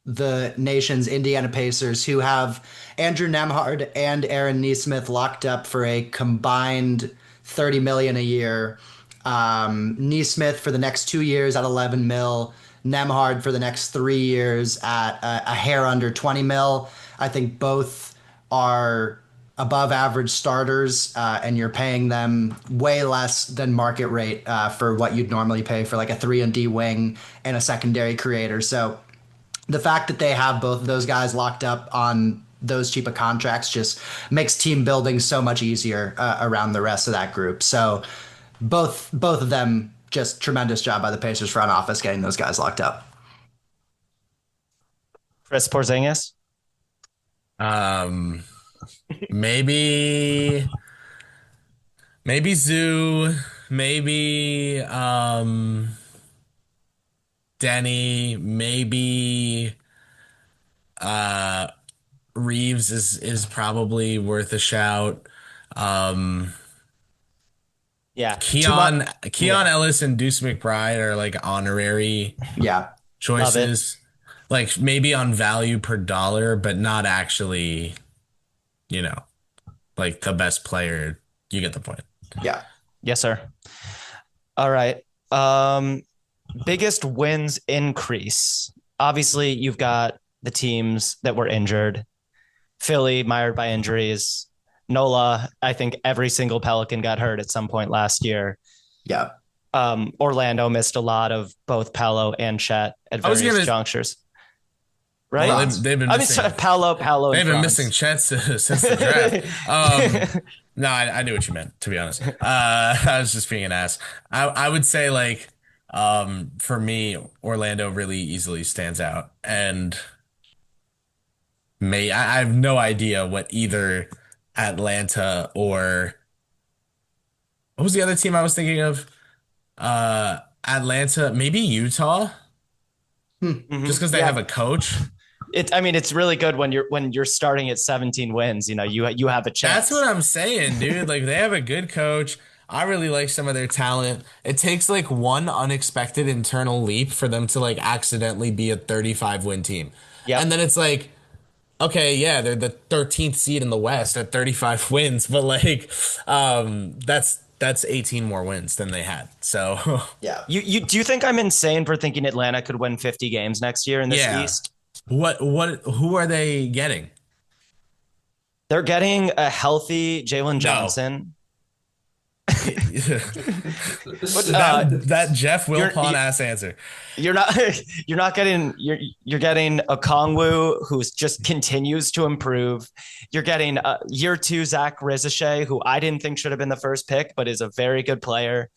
the nation's Indiana Pacers, who have Andrew Nemhard and Aaron Nesmith locked up for a combined $30 million a year. Nesmith for the next 2 years at 11 mil. Nemhard for the next 3 years at a hair under 20 mil. I think both are above average starters, and you're paying them way less than market rate for what you'd normally pay for like a 3-and-D wing and a secondary creator. So the fact that they have both of those guys locked up on those cheaper contracts just makes team building so much easier around the rest of that group. So both of them, just tremendous job by the Pacers front office getting those guys locked up. Kris Porzingis. Maybe Zoo, maybe Denny, maybe Reeves is probably worth a shout. Yeah. Keon Ellis and Deuce McBride are like honorary Yeah. choices. Like maybe on value per dollar, but not actually, you know, like the best player. You get the point. Yeah. Yes, sir. All right. Biggest wins increase. Obviously, you've got the teams that were injured. Philly mired by injuries. NOLA, I think every single Pelican got hurt at some point last year. Yeah. Orlando missed a lot of both Paolo and Chet at various junctures. Right? Well, they've been missing. Paolo. They've been missing Chet since the draft. No, I knew what you meant, to be honest. I was just being an ass. I would say like, for me, Orlando really easily stands out, and I have no idea what either Atlanta or what was the other team I was thinking of? Atlanta, maybe Utah, just because they have a coach. It's really good when you're starting at 17 wins. You know, you have a chance. That's what I'm saying, dude. Like they have a good coach. I really like some of their talent. It takes like one unexpected internal leap for them to like accidentally be a 35 win team. Yeah. And then it's like, okay, yeah, they're the 13th seed in the West at 35 wins, but like that's 18 more wins than they had. So yeah. You do you think I'm insane for thinking Atlanta could win 50 games next year in this East? Who are they getting? They're getting a healthy Jalen Johnson. But That Jeff you're Wilpon ass answer. you're not you're not getting you're getting a Kongwu who's just continues to improve. You're getting year two Zach Rizichet, who I didn't think should have been the first pick, but is a very good player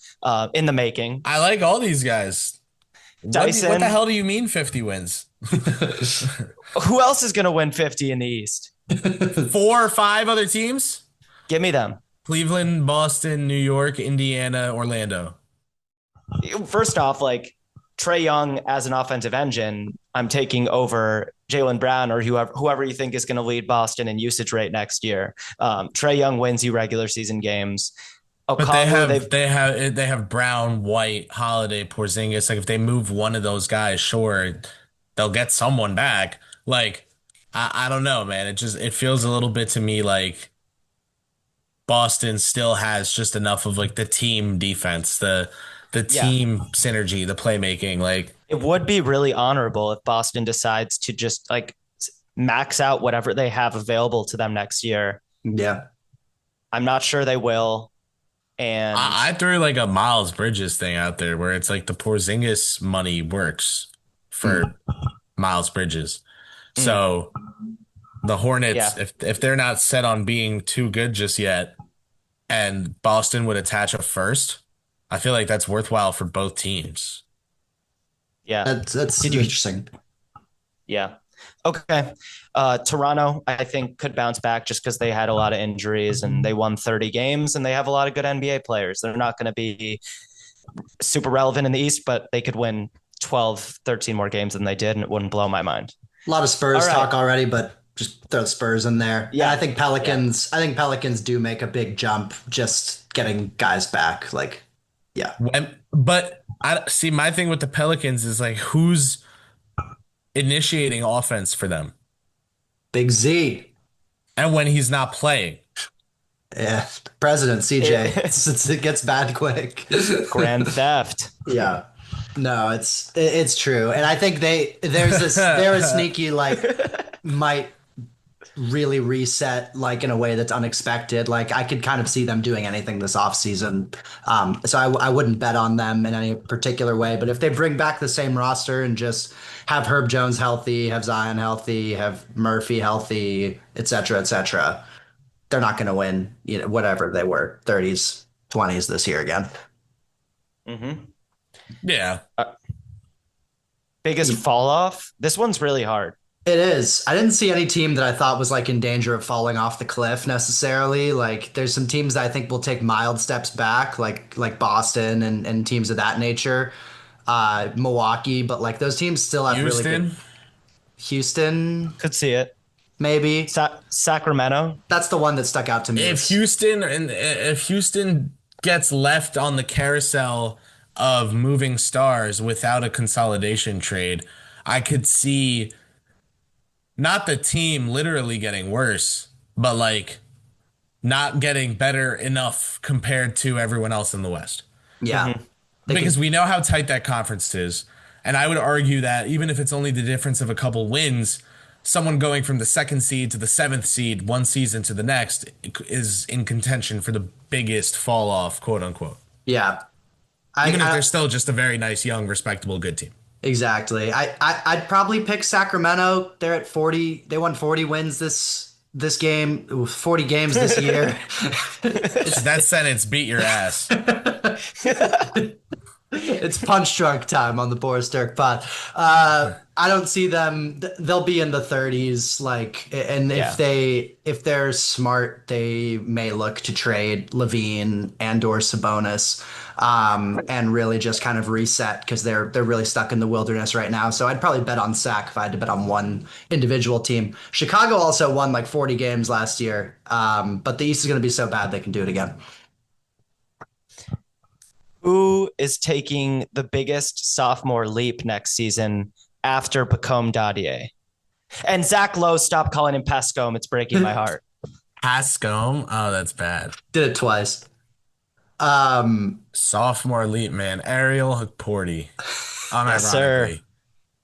in the making. I like all these guys. What the Dyson, hell do you mean 50 wins? who else is going to win 50 in the East? 4 or 5 other teams? Give me them. Cleveland, Boston, New York, Indiana, Orlando. First off, like Trae Young as an offensive engine, I'm taking over Jaylen Brown or whoever you think is going to lead Boston in usage rate next year. Trae Young wins you regular season games. But Okongwu, they have Brown, White, Holiday, Porzingis. Like if they move one of those guys, sure, they'll get someone back. Like I don't know, man. It feels a little bit to me like Boston still has just enough of like the team defense, the yeah, team synergy, the playmaking. Like it would be really honorable if Boston decides to just like max out whatever they have available to them next year. Yeah. I'm not sure they will. And I threw like a Miles Bridges thing out there where it's like the Porzingis money works for Miles Bridges. So the Hornets, yeah, if they're not set on being too good just yet, and Boston would attach a first, I feel like that's worthwhile for both teams. yeah. That's Did you interesting. Yeah. Okay. Toronto, I think, could bounce back just because they had a lot of injuries and they won 30 games and they have a lot of good NBA players. They're not going to be super relevant in the East, but they could win 12, 13 more games than they did, and it wouldn't blow my mind. A lot of Spurs All right. talk already, but just throw Spurs in there. Yeah. And I think Pelicans do make a big jump just getting guys back. Like, yeah. But I see my thing with the Pelicans is like who's initiating offense for them, Big Z. and when he's not playing. Yeah. President CJ. It gets bad quick. Grand theft. Yeah. No, it's true. And I think they're a sneaky like might really reset like in a way that's unexpected. Like I could kind of see them doing anything this offseason. So I wouldn't bet on them in any particular way. But if they bring back the same roster and just have Herb Jones healthy, have Zion healthy, have Murphy healthy, et cetera, they're not going to win, whatever they were, 30s, 20s this year again. Mm-hmm. Yeah. Biggest fall off. This one's really hard. It is. I didn't see any team that I thought was like in danger of falling off the cliff necessarily. Like there's some teams that I think will take mild steps back, like Boston and teams of that nature. Milwaukee, but like those teams still have really good. Houston, Could see it. maybe. Sacramento. That's the one that stuck out to me. If Houston gets left on the carousel of moving stars without a consolidation trade, I could see not the team literally getting worse, but like not getting better enough compared to everyone else in the West. Yeah. Because we know how tight that conference is. And I would argue that even if it's only the difference of a couple wins, someone going from the 2nd seed to the 7th seed one season to the next is in contention for the biggest fall off, quote unquote. Yeah. Even if they're still just a very nice, young, respectable, good team. Exactly. I'd probably pick Sacramento. They're at 40. They won 40 wins this game, 40 games this year. That sentence beat your ass. It's punch drunk time on the Boris Dirk pod. I don't see them. They'll be in the 30s. Like, and if they're smart, they may look to trade Levine and/or Sabonis, and really just kind of reset because they're really stuck in the wilderness right now. So I'd probably bet on Sac if I had to bet on one individual team. Chicago also won like 40 games last year, but the East is going to be so bad they can do it again. Who is taking the biggest sophomore leap next season after Pacome Dadier? And Zach Lowe, stop calling him Pascome. It's breaking my heart. Pascome? Oh, that's bad. Did it twice. Sophomore leap, man. Ariel Hukporti. Yes, sir.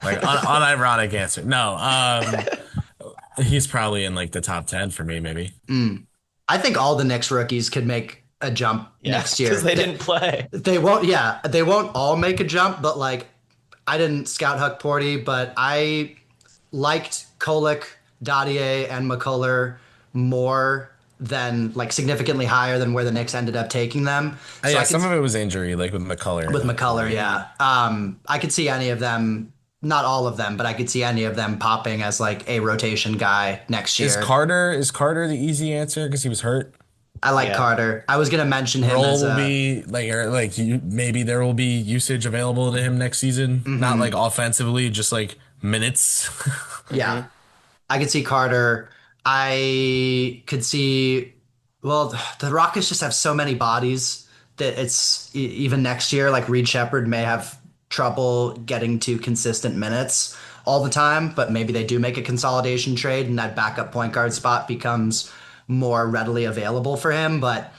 Like, unironic answer. No, he's probably in like the top 10 for me, maybe. I think all the Knicks rookies could make a jump next year. Because they didn't play. They won't. Yeah, they won't all make a jump, but like I didn't scout Huck Porty, but I liked Kolek, Dadier, and McCullough more than like significantly higher than where the Knicks ended up taking them. So Yeah, I some of it was injury, like with McCullough. with McCullough, yeah. I could see any of them, not all of them, but I could see any of them popping as like a rotation guy next Is year. Carter the easy answer because he was hurt? I like Yeah. Carter. I was gonna mention him Role as will a be like, or like you, maybe there will be usage available to him next season. Not like offensively, just like minutes. yeah. I could see Carter. I could see, well, the Rockets just have so many bodies that it's even next year, like Reed Shepherd may have trouble getting to consistent minutes all the time, but maybe they do make a consolidation trade and that backup point guard spot becomes more readily available for him. But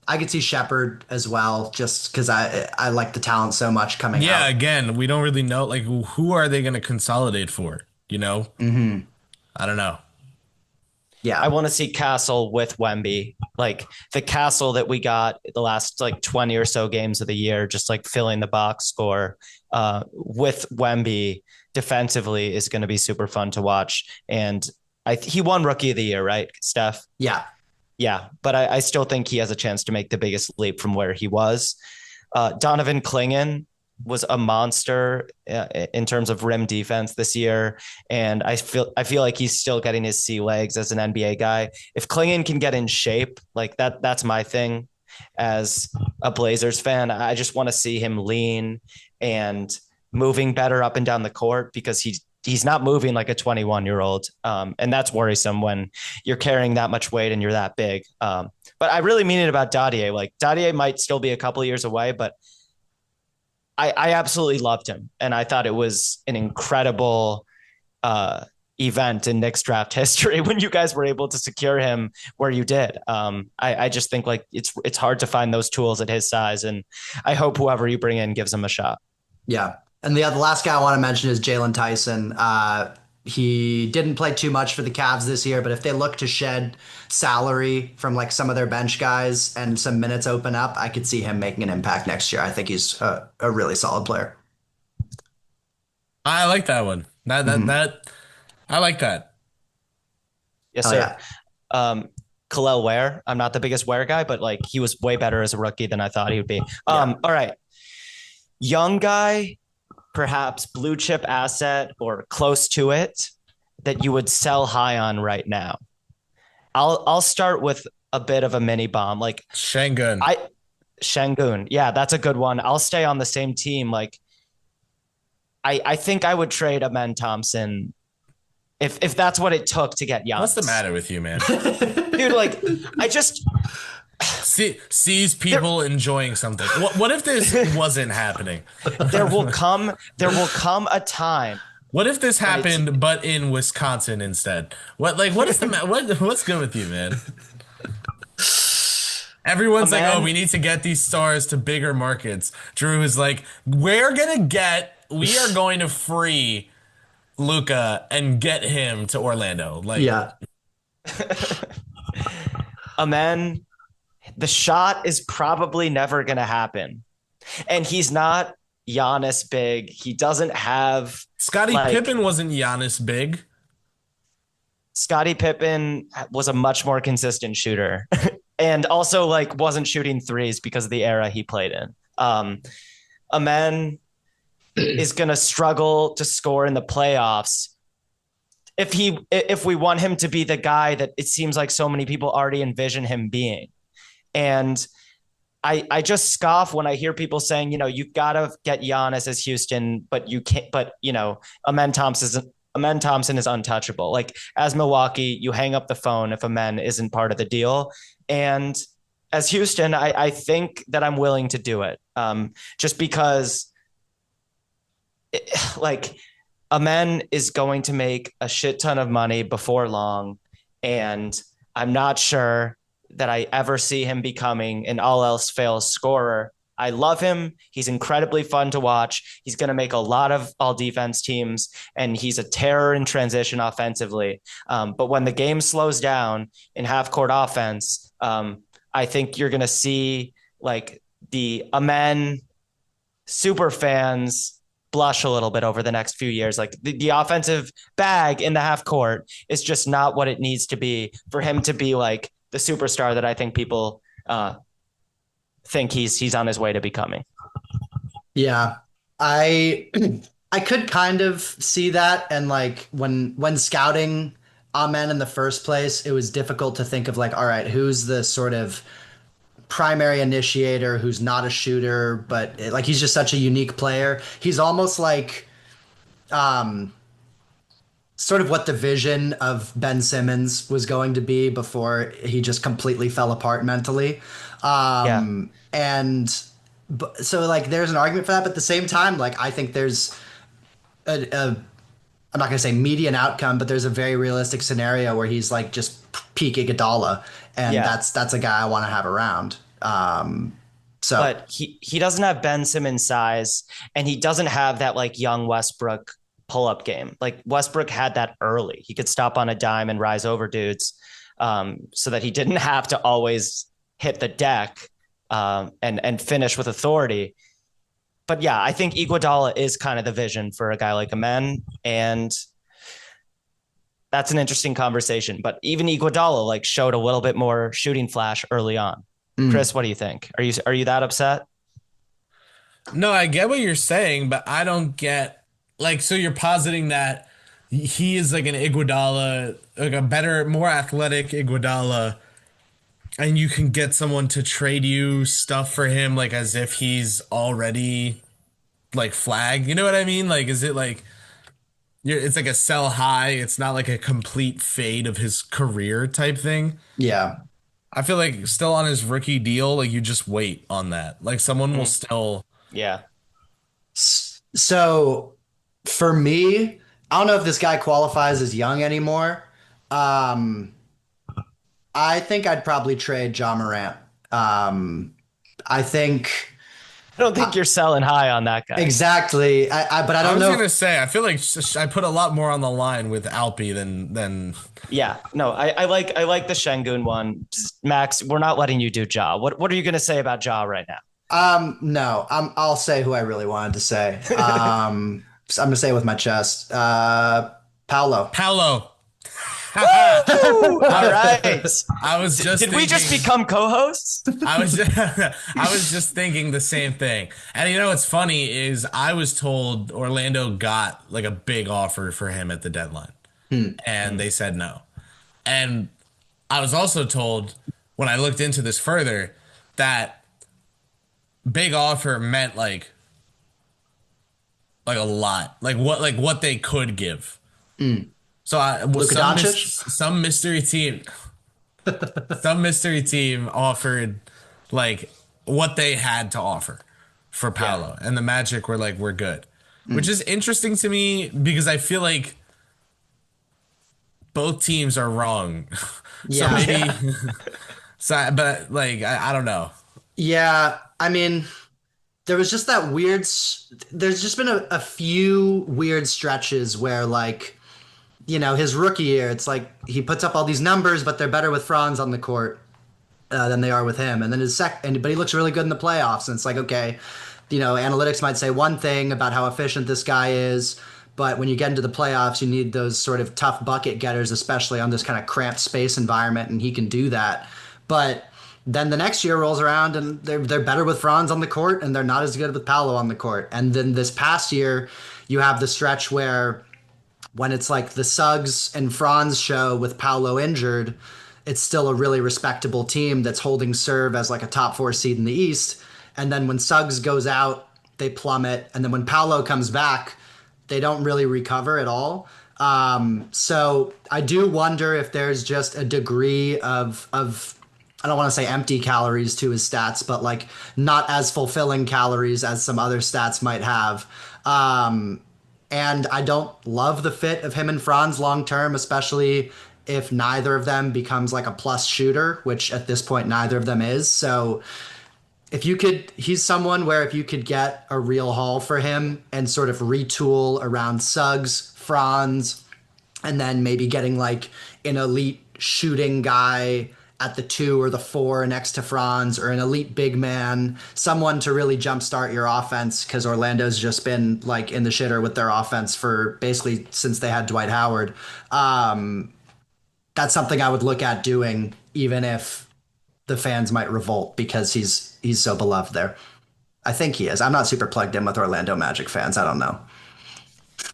I could see Shepherd as well, just because I like the talent so much coming Yeah, out. again, we don't really know. Like, who are they going to consolidate for? You know, I don't know. Yeah. I want to see Castle with Wemby, like the Castle that we got the last like 20 or so games of the year, just like filling the box score with Wemby defensively is going to be super fun to watch. And he won Rookie of the Year, right, Steph? Yeah. Yeah, but I still think he has a chance to make the biggest leap from where he was. Donovan Clingan was a monster in terms of rim defense this year, and I feel like he's still getting his sea legs as an NBA guy. If Clingan can get in shape, like that's my thing as a Blazers fan. I just want to see him lean and moving better up and down the court because he's not moving like a 21-year-old. And that's worrisome when you're carrying that much weight and you're that big. But I really mean it about Dadier. Like Dadier might still be a couple of years away, but I absolutely loved him. And I thought it was an incredible event in Knicks draft history when you guys were able to secure him where you did. I just think like it's hard to find those tools at his size. And I hope whoever you bring in gives him a shot. Yeah. And the last guy I want to mention is Jalen Tyson. He didn't play too much for the Cavs this year, but if they look to shed salary from like some of their bench guys and some minutes open up, I could see him making an impact next year. I think he's a really solid player. I like that one. That I like that. Yes, Oh, sir. yeah. Khalil Ware. I'm not the biggest Ware guy, but like he was way better as a rookie than I thought he would be. Yeah. All right. Young guy, perhaps blue chip asset or close to it that you would sell high on right now. I'll start with a bit of a mini bomb. Like Şengün. Şengün. Yeah, that's a good one. I'll stay on the same team. Like I think I would trade Amen Thompson if that's what it took to get Giannis. What's the matter with you, man? Dude, like I just sees people enjoying something. What if this wasn't happening? there will come a time. What if this happened, but in Wisconsin instead? What is the what's good with you, man? Everyone's like, oh, we need to get these stars to bigger markets. Drew is like, we are going to free Luka and get him to Orlando. Like, Yeah. Amen. The shot is probably never going to happen. And he's not Giannis big. He doesn't have Scottie Pippen wasn't Giannis big. Scottie Pippen was a much more consistent shooter and also like wasn't shooting threes because of the era he played in. Amen is going to struggle to score in the playoffs. If we want him to be the guy that it seems like so many people already envision him being. And I just scoff when I hear people saying, you've got to get Giannis as Houston, but you can't, but Amen Thompson is untouchable. Like as Milwaukee, you hang up the phone if Amen isn't part of the deal. And as Houston, I think that I'm willing to do it. Just because Amen is going to make a shit ton of money before long. And I'm not sure that I ever see him becoming an all else fails scorer. I love him. He's incredibly fun to watch. He's going to make a lot of all defense teams, and he's a terror in transition offensively. But when the game slows down in half court offense, I think you're going to see like the Amen super fans blush a little bit over the next few years. Like the offensive bag in the half court is just not what it needs to be for him to be like the superstar that I think people think he's on his way to becoming. Yeah. I I could kind of see that, and like when scouting Amen in the first place, it was difficult to think of like, all right, who's the sort of primary initiator who's not a shooter, but like he's just such a unique player. He's almost like sort of what the vision of Ben Simmons was going to be before he just completely fell apart mentally. Yeah. And so like there's an argument for that, but at the same time, like I think there's a I'm not going to say median outcome, but there's a very realistic scenario where he's like just peak Iguodala, and Yeah. that's a guy I want to have around. So But he doesn't have Ben Simmons size, and he doesn't have that like young Westbrook pull-up game. Like Westbrook had that early. He could stop on a dime and rise over dudes, so that he didn't have to always hit the deck and finish with authority. But yeah, I think Iguodala is kind of the vision for a guy like Amen, and that's an interesting conversation. But even Iguodala like showed a little bit more shooting flash early on. Kris, what do you think? Are you that upset? No, I get what you're saying, but I don't get like, so you're positing that he is like an Iguodala, like a better, more athletic Iguodala, and you can get someone to trade you stuff for him like as if he's already like flag. You know what I mean? Like, is it like it's like a sell high, it's not like a complete fade of his career type thing. yeah. I feel like still on his rookie deal, like you just wait on that. Like someone will still. Yeah. So for me, I don't know if this guy qualifies as young anymore. Um, I think I'd probably trade John Morant. I think I don't think you're selling high on that guy. exactly. But I I don't was know. gonna say, I feel like I put a lot more on the line with Alpi than. Yeah, no, I like the Şengün one. Max, we're not letting you do Ja. What are you going to say about Ja right now? No, I'll say who I really wanted to say. So I'm gonna say it with my chest. Paolo. Paolo. All right. I was just. Did we just become co-hosts? I was I was just thinking the same thing. And you know what's funny is I was told Orlando got like a big offer for him at the deadline. And they said no. And I was also told when I looked into this further that big offer meant like a lot. Like what they could give. So Luka Doncic? some mystery team some mystery team offered like what they had to offer for Paolo, and the Magic were like, we're good. Which is interesting to me because I feel like both teams are wrong. So Yeah. maybe but like I don't know. Yeah, I mean, there was just that weird. There's just been a few weird stretches where, like, his rookie year, it's like he puts up all these numbers, but they're better with Franz on the court than they are with him. And then but he looks really good in the playoffs. And it's like, okay, analytics might say one thing about how efficient this guy is, but when you get into the playoffs, you need those sort of tough bucket getters, especially on this kind of cramped space environment, and he can do that. But then the next year rolls around and they're better with Franz on the court and they're not as good with Paolo on the court. And then this past year, you have the stretch where when it's like the Suggs and Franz show with Paolo injured, it's still a really respectable team that's holding serve as like a top 4 seed in the East. And then when Suggs goes out, they plummet. And then when Paolo comes back, they don't really recover at all. So I do wonder if there's just a degree of I don't want to say empty calories to his stats, but like not as fulfilling calories as some other stats might have. And I don't love the fit of him and Franz long term, especially if neither of them becomes like a plus shooter, which at this point neither of them is. So he's someone where if you could get a real haul for him and sort of retool around Suggs, Franz, and then maybe getting like an elite shooting guy at the 2 or the 4 next to Franz, or an elite big man, someone to really jumpstart your offense, because Orlando's just been like in the shitter with their offense for basically since they had Dwight Howard. That's something I would look at doing, even if the fans might revolt, because he's so beloved there. I think he is. I'm not super plugged in with Orlando Magic fans. I don't know.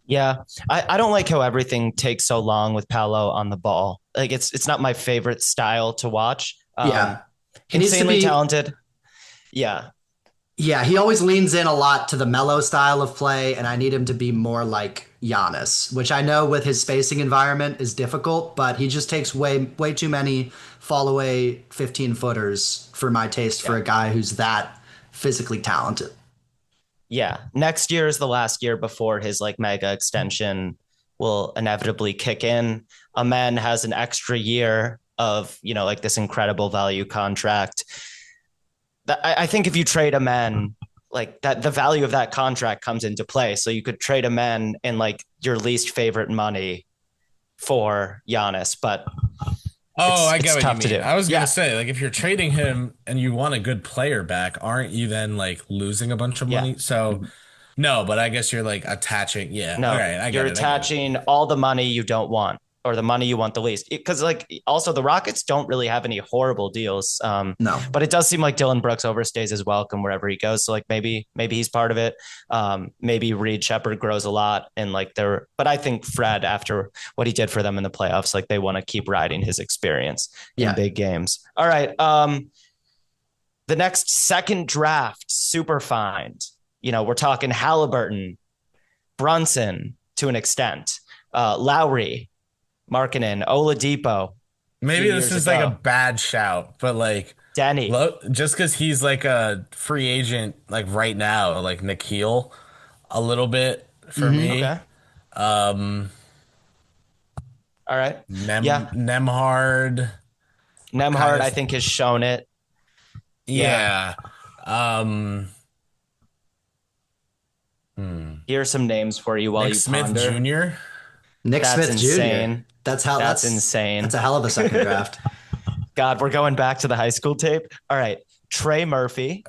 Yeah, I don't like how everything takes so long with Paolo on the ball. Like it's not my favorite style to watch. Yeah. He needs to Insanely be talented. Yeah, Yeah, he always leans in a lot to the mellow style of play, and I need him to be more like Giannis, which I know with his spacing environment is difficult, but he just takes way too many fall away 15 footers for my taste for a guy who's that physically talented. yeah. Next year is the last year before his like mega extension will inevitably kick in. Amen has an extra year of, like this incredible value contract. I think if you trade a man like that, the value of that contract comes into play. So you could trade a man in like your least favorite money for Giannis, but I it's get what tough you to mean. do. I was Yeah, gonna say, like, if you're trading him and you want a good player back, aren't you then like losing a bunch of yeah. money? So no, but I guess you're like attaching. Yeah, all No, right, I you're get it. I get it. attaching all the money you don't want or the money you want the least. Because like also the Rockets don't really have any horrible deals. No. But it does seem like Dylan Brooks overstays his welcome wherever he goes. So like maybe he's part of it. Maybe Reed Shepherd grows a lot and like but I think Fred, after what he did for them in the playoffs, like they want to keep riding his experience in Yeah. big games. All right. The next second draft, super find. We're talking Halliburton, Brunson to an extent, Lowry, Markkanen, Oladipo. Maybe this is like a bad shout, but like Denny. just because he's like a free agent, like right now, like Nikhil, a little bit for me. Okay. All right. Yeah. Nemhard. Nemhard, I think, has shown it. Yeah. Here's some names for you while Nick you Smith ponder. Jr. Nick That's Smith insane. Jr. That's insane. That's a hell of a second draft. God, we're going back to the high school tape. All right. Trey Murphy.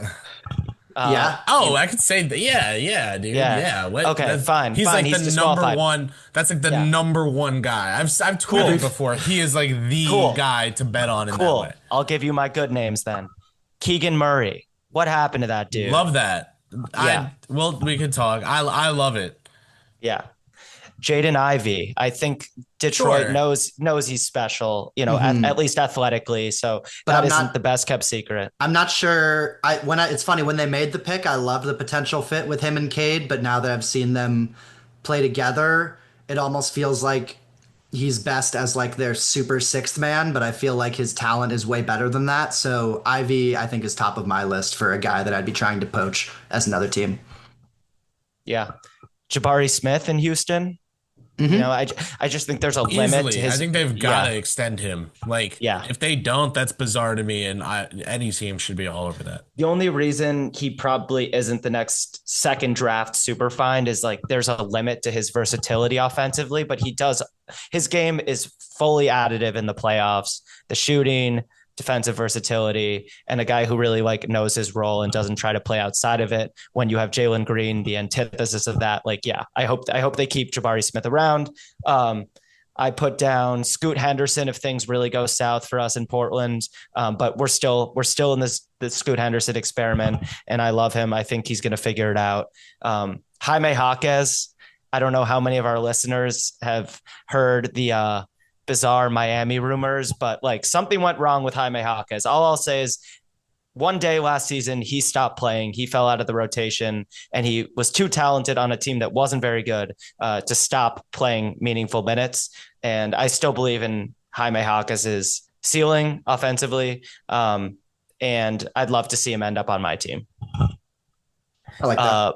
Yeah. Oh, I could say that. Yeah, dude. Yeah. Okay, fine. He's fine. like He's the number disqualified. one. That's like the number one guy. I've tweeted before. He is like the guy to bet on in that way. I'll give you my good names then. Keegan Murray. What happened to that dude? Love that. Yeah. Well, we could talk. I love it. Yeah. Jaden Ivey. I think Detroit Sure. knows he's special, at least athletically. So But that I'm isn't not- the best kept secret. I'm not sure. It's funny when they made the pick, I loved the potential fit with him and Cade, but now that I've seen them play together, it almost feels like he's best as like their super sixth man, but I feel like his talent is way better than that. So Ivy, I think, is top of my list for a guy that I'd be trying to poach as another team. Yeah. Jabari Smith in Houston. I just think there's a limit to Easily. his. I think they've got to extend him. Like, if they don't, that's bizarre to me. And any team should be all over that. The only reason he probably isn't the next second draft super find is like there's a limit to his versatility offensively, but his game is fully additive in the playoffs. The shooting, defensive versatility, and a guy who really like knows his role and doesn't try to play outside of it. When you have Jalen Green, the antithesis of that, I hope they keep Jabari Smith around. I put down Scoot Henderson if things really go south for us in Portland, but we're still in this Scoot Henderson experiment, and I love him. I think he's going to figure it out. Jaime Jaquez. I don't know how many of our listeners have heard the bizarre Miami rumors, but like something went wrong with Jaime Jaquez. All I'll say is one day last season, he stopped playing. He fell out of the rotation and he was too talented on a team that wasn't very good to stop playing meaningful minutes. And I still believe in Jaime Jaquez's ceiling offensively. And I'd love to see him end up on my team. I like that.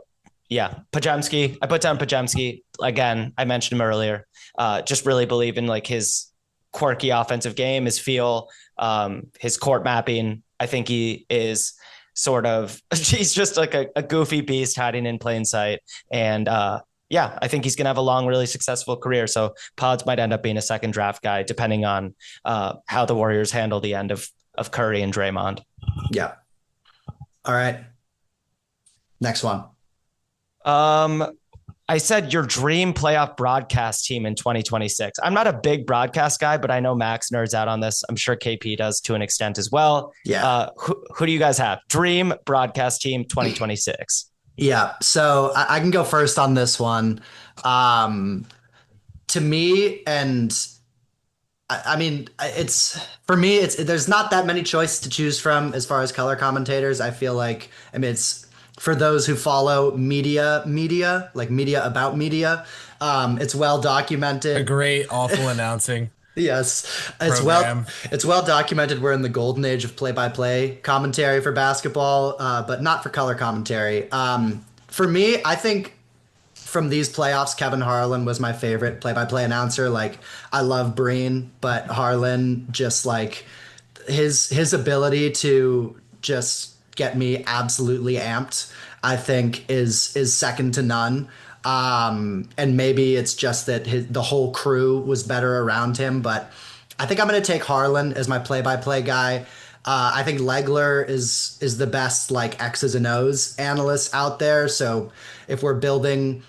Yeah. Pajemski. I put down Pajemski. Again, I mentioned him earlier. Just really believe in like his quirky offensive game, his feel, his court mapping. I think he is he's just like a goofy beast hiding in plain sight. And Yeah, I think he's going to have a long, really successful career. So Pods might end up being a second draft guy, depending on how the Warriors handle the end of Curry and Draymond. Yeah. All right. Next one. Um, I said your dream playoff broadcast team in 2026. I'm not a big broadcast guy, but I know Max nerds out on this. I'm sure KP does to an extent as well. Yeah. Who do you guys have? Dream broadcast team 2026. Yeah. So I can go first on this one. Um, to me, and I mean, it's for me, it's there's not that many choices to choose from as far as color commentators. I feel like, I mean, it's for those who follow media, like media about media. It's well A documented. great, awful announcing Yes, program. it's well documented. We're in the golden age of play-by-play commentary for basketball, but not for color commentary. For me, I think from these playoffs, Kevin Harlan was my favorite play-by-play announcer. Like, I love Breen, but Harlan just like his ability to just get me absolutely amped, I think is second to none. And maybe it's just that the whole crew was better around him, but I think I'm going to take Harlan as my play-by-play guy. I think Legler is the best like X's and O's analyst out there. So if we're building,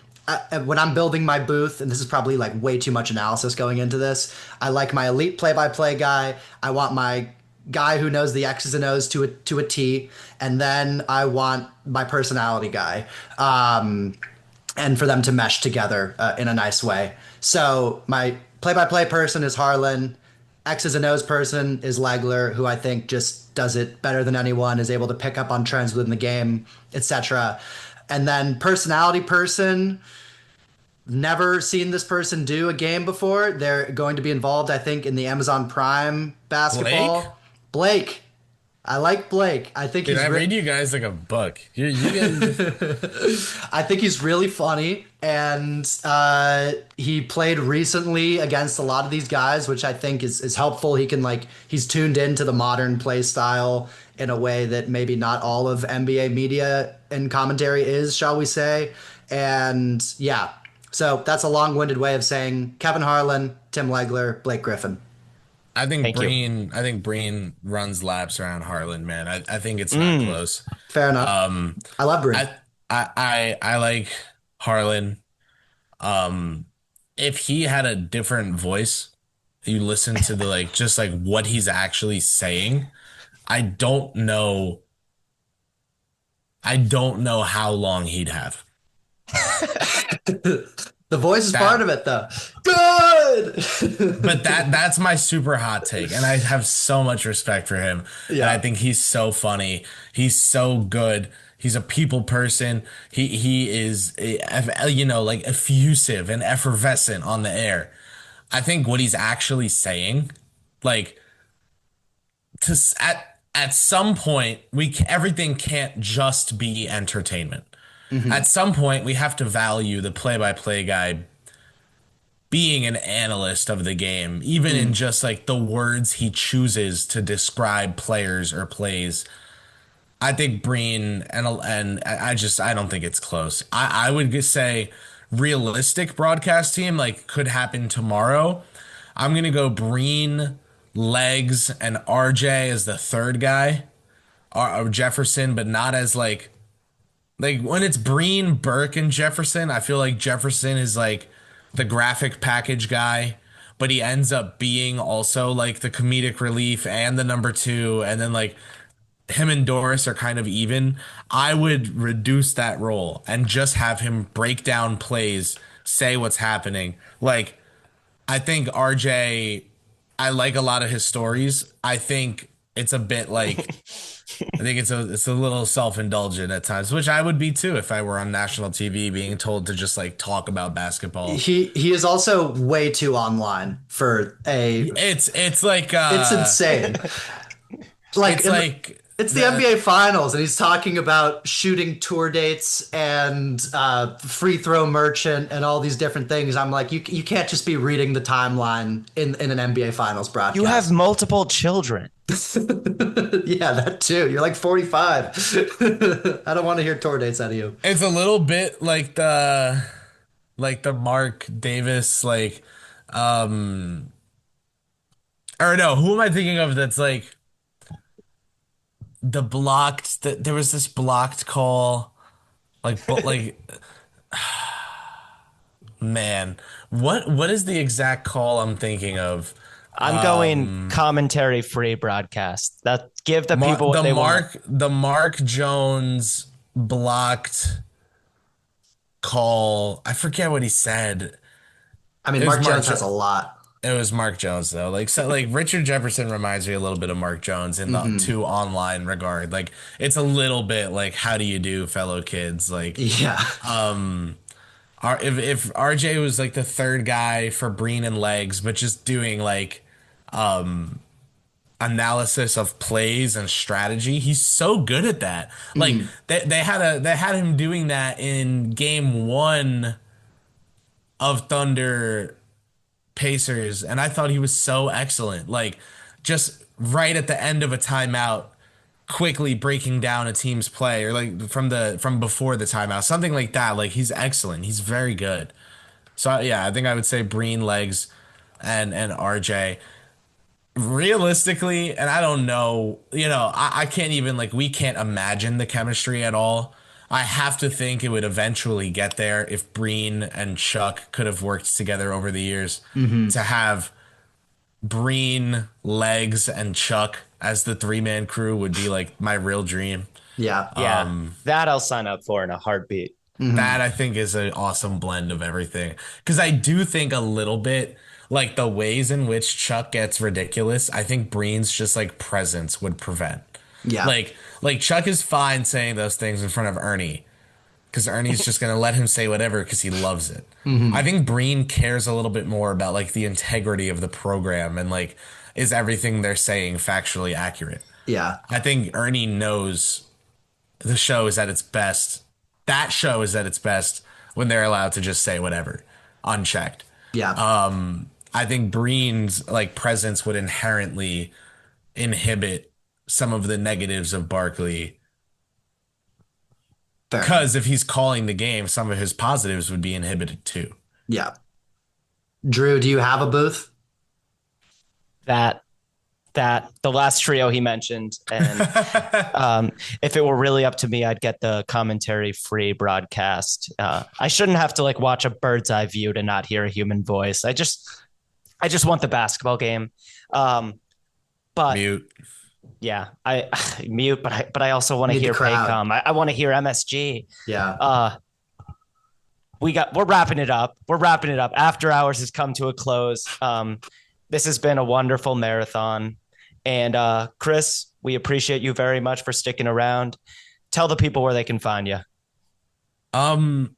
when I'm building my booth, and this is probably like way too much analysis going into this, I like my elite play-by-play guy. I want my guy who knows the X's and O's to a T, and then I want my personality guy. And for them to mesh together in a nice way. So my play-by-play person is Harlan. X's and O's person is Legler, who I think just does it better than anyone, is able to pick up on trends within the game, etc. And then personality person, never seen this person do a game before. They're going to be involved, I think, in the Amazon Prime basketball. Blake. I like Blake. I think Dude, I read you guys like a book. You getting... I think he's really funny, and he played recently against a lot of these guys, which I think is helpful. He can like he's tuned into the modern play style in a way that maybe not all of NBA media and commentary is, shall we say? And yeah, so that's a long-winded way of saying Kevin Harlan, Tim Legler, Blake Griffin. I think Breen runs laps around Harlan, man. I think it's not close. Fair enough. I love Breen. I like Harlan. If he had a different voice, you listen to the like just like what he's actually saying. I don't know. I don't know how long he'd have. The voice is part of it, though. Good. But that's my super hot take, and I have so much respect for him. Yeah. And I think he's so funny. He's so good. He's a people person. He is, you know, like effusive and effervescent on the air. I think what he's actually saying, like, at some point, everything can't just be entertainment. Mm-hmm. At some point, we have to value the play-by-play guy being an analyst of the game, even in just like the words he chooses to describe players or plays. I think Breen and I don't think it's close. I would say realistic broadcast team like could happen tomorrow. I'm gonna go Breen, Legs, and RJ as the third guy, or Jefferson, but not as like when it's Breen, Burke, and Jefferson. I feel like Jefferson is like the graphic package guy, but he ends up being also like the comedic relief and the number two, and then like him and Doris are kind of even. I would reduce that role and just have him break down plays, say what's happening. Like, I think RJ, I like a lot of his stories. I think it's a bit like, I think it's a little self-indulgent at times, which I would be too if I were on national TV being told to just like talk about basketball. He is also way too online for a. It's like it's insane. Like it's like. It's the NBA Finals, and he's talking about shooting tour dates and free throw merchant and all these different things. I'm like, you can't just be reading the timeline in an NBA Finals broadcast. You have multiple children. Yeah, that too. You're like 45. I don't want to hear tour dates out of you. It's a little bit like the like the Mark Davis, or no, who am I thinking of that's like there was this blocked call, but man, what is the exact call I'm thinking of? I'm going commentary free broadcast. That give the people what The they want. Mark Jones blocked call. I forget what he said. I mean, It was Mark Mark Jones has a lot. It was Mark Jones though. Like Richard Jefferson reminds me a little bit of Mark Jones in the Hmm. two online regard. Like it's a little bit like how do you do, fellow kids? Yeah. If RJ was like the third guy for Breen and Legs, but just doing like analysis of plays and strategy, he's so good at that. Like Mhm. they had him doing that in game one of Thunder Pacers, and I thought he was so excellent. Like just right at the end of a timeout, quickly breaking down a team's play, or like from before the timeout, something like that. Like he's excellent. He's very good. So yeah, I think I would say Breen, Legs, and RJ. Realistically, and I don't know, I can't even like we can't imagine the chemistry at all. I have to think it would eventually get there if Breen and Chuck could have worked together over the years. Hmm. To have Breen, Legs, and Chuck as the three-man crew would be like my real dream. Yeah. Yeah, that I'll sign up for in a heartbeat. Hmm. That I think is an awesome blend of everything. Because I do think a little bit like the ways in which Chuck gets ridiculous, I think Breen's just like presence would prevent. Yeah. Like Chuck is fine saying those things in front of Ernie because Ernie's just gonna let him say whatever because he loves it. I Hmm. think Breen cares a little bit more about like the integrity of the program and like is everything they're saying factually accurate. Yeah. I think Ernie knows the show is at its best. That show is at its best when they're allowed to just say whatever, unchecked. Yeah. I think Breen's like presence would inherently inhibit some of the negatives of Barkley. Fair enough. Because if he's calling the game, some of his positives would be inhibited too. Yeah. Drew, do you have a booth? That the last trio he mentioned, and if it were really up to me, I'd get the commentary free broadcast. I shouldn't have to like watch a bird's eye view to not hear a human voice. I just want the basketball game. But Mute. yeah, I mute, but I also want to Need the hear crowd. Paycom. I want to hear MSG. Yeah. We're wrapping it up. We're wrapping it up. After hours has come to a close. This has been a wonderful marathon. And Kris, we appreciate you very much for sticking around. Tell the people where they can find you. Um,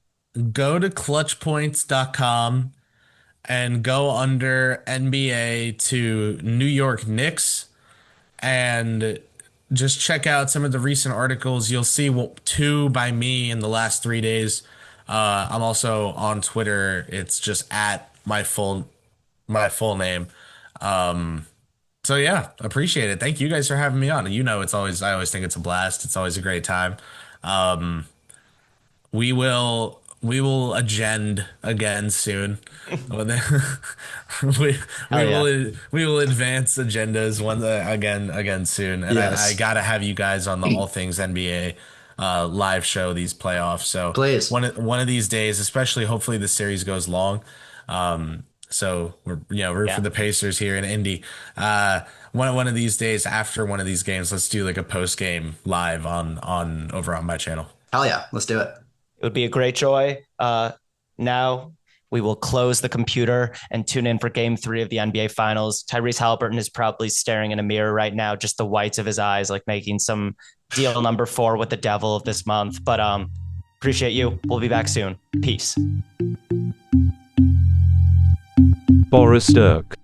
Go to clutchpoints.com and go under NBA to New York Knicks and just check out some of the recent articles. You'll see two by me in the last 3 days. I'm also on Twitter. It's just at my full name. So yeah, appreciate it. Thank you guys for having me on. I always think it's a blast. It's always a great time. Um, we will agend again soon. we Hell yeah. we will advance agendas again soon. And I Yes. gotta have you guys on the All Things NBA live show these playoffs. So Please. one of these days, especially hopefully the series goes long. So we're root for Yeah. the Pacers here in Indy. One of these days after one of these games, let's do like a post game live on over on my channel. Hell yeah. Let's do it. It would be a great joy. Now we will close the computer and tune in for game 3 of the NBA Finals. Tyrese Halliburton is probably staring in a mirror right now, just the whites of his eyes, like making some deal number 4 with the devil of this month. But appreciate you. We'll be back soon. Peace. Boris Dirk.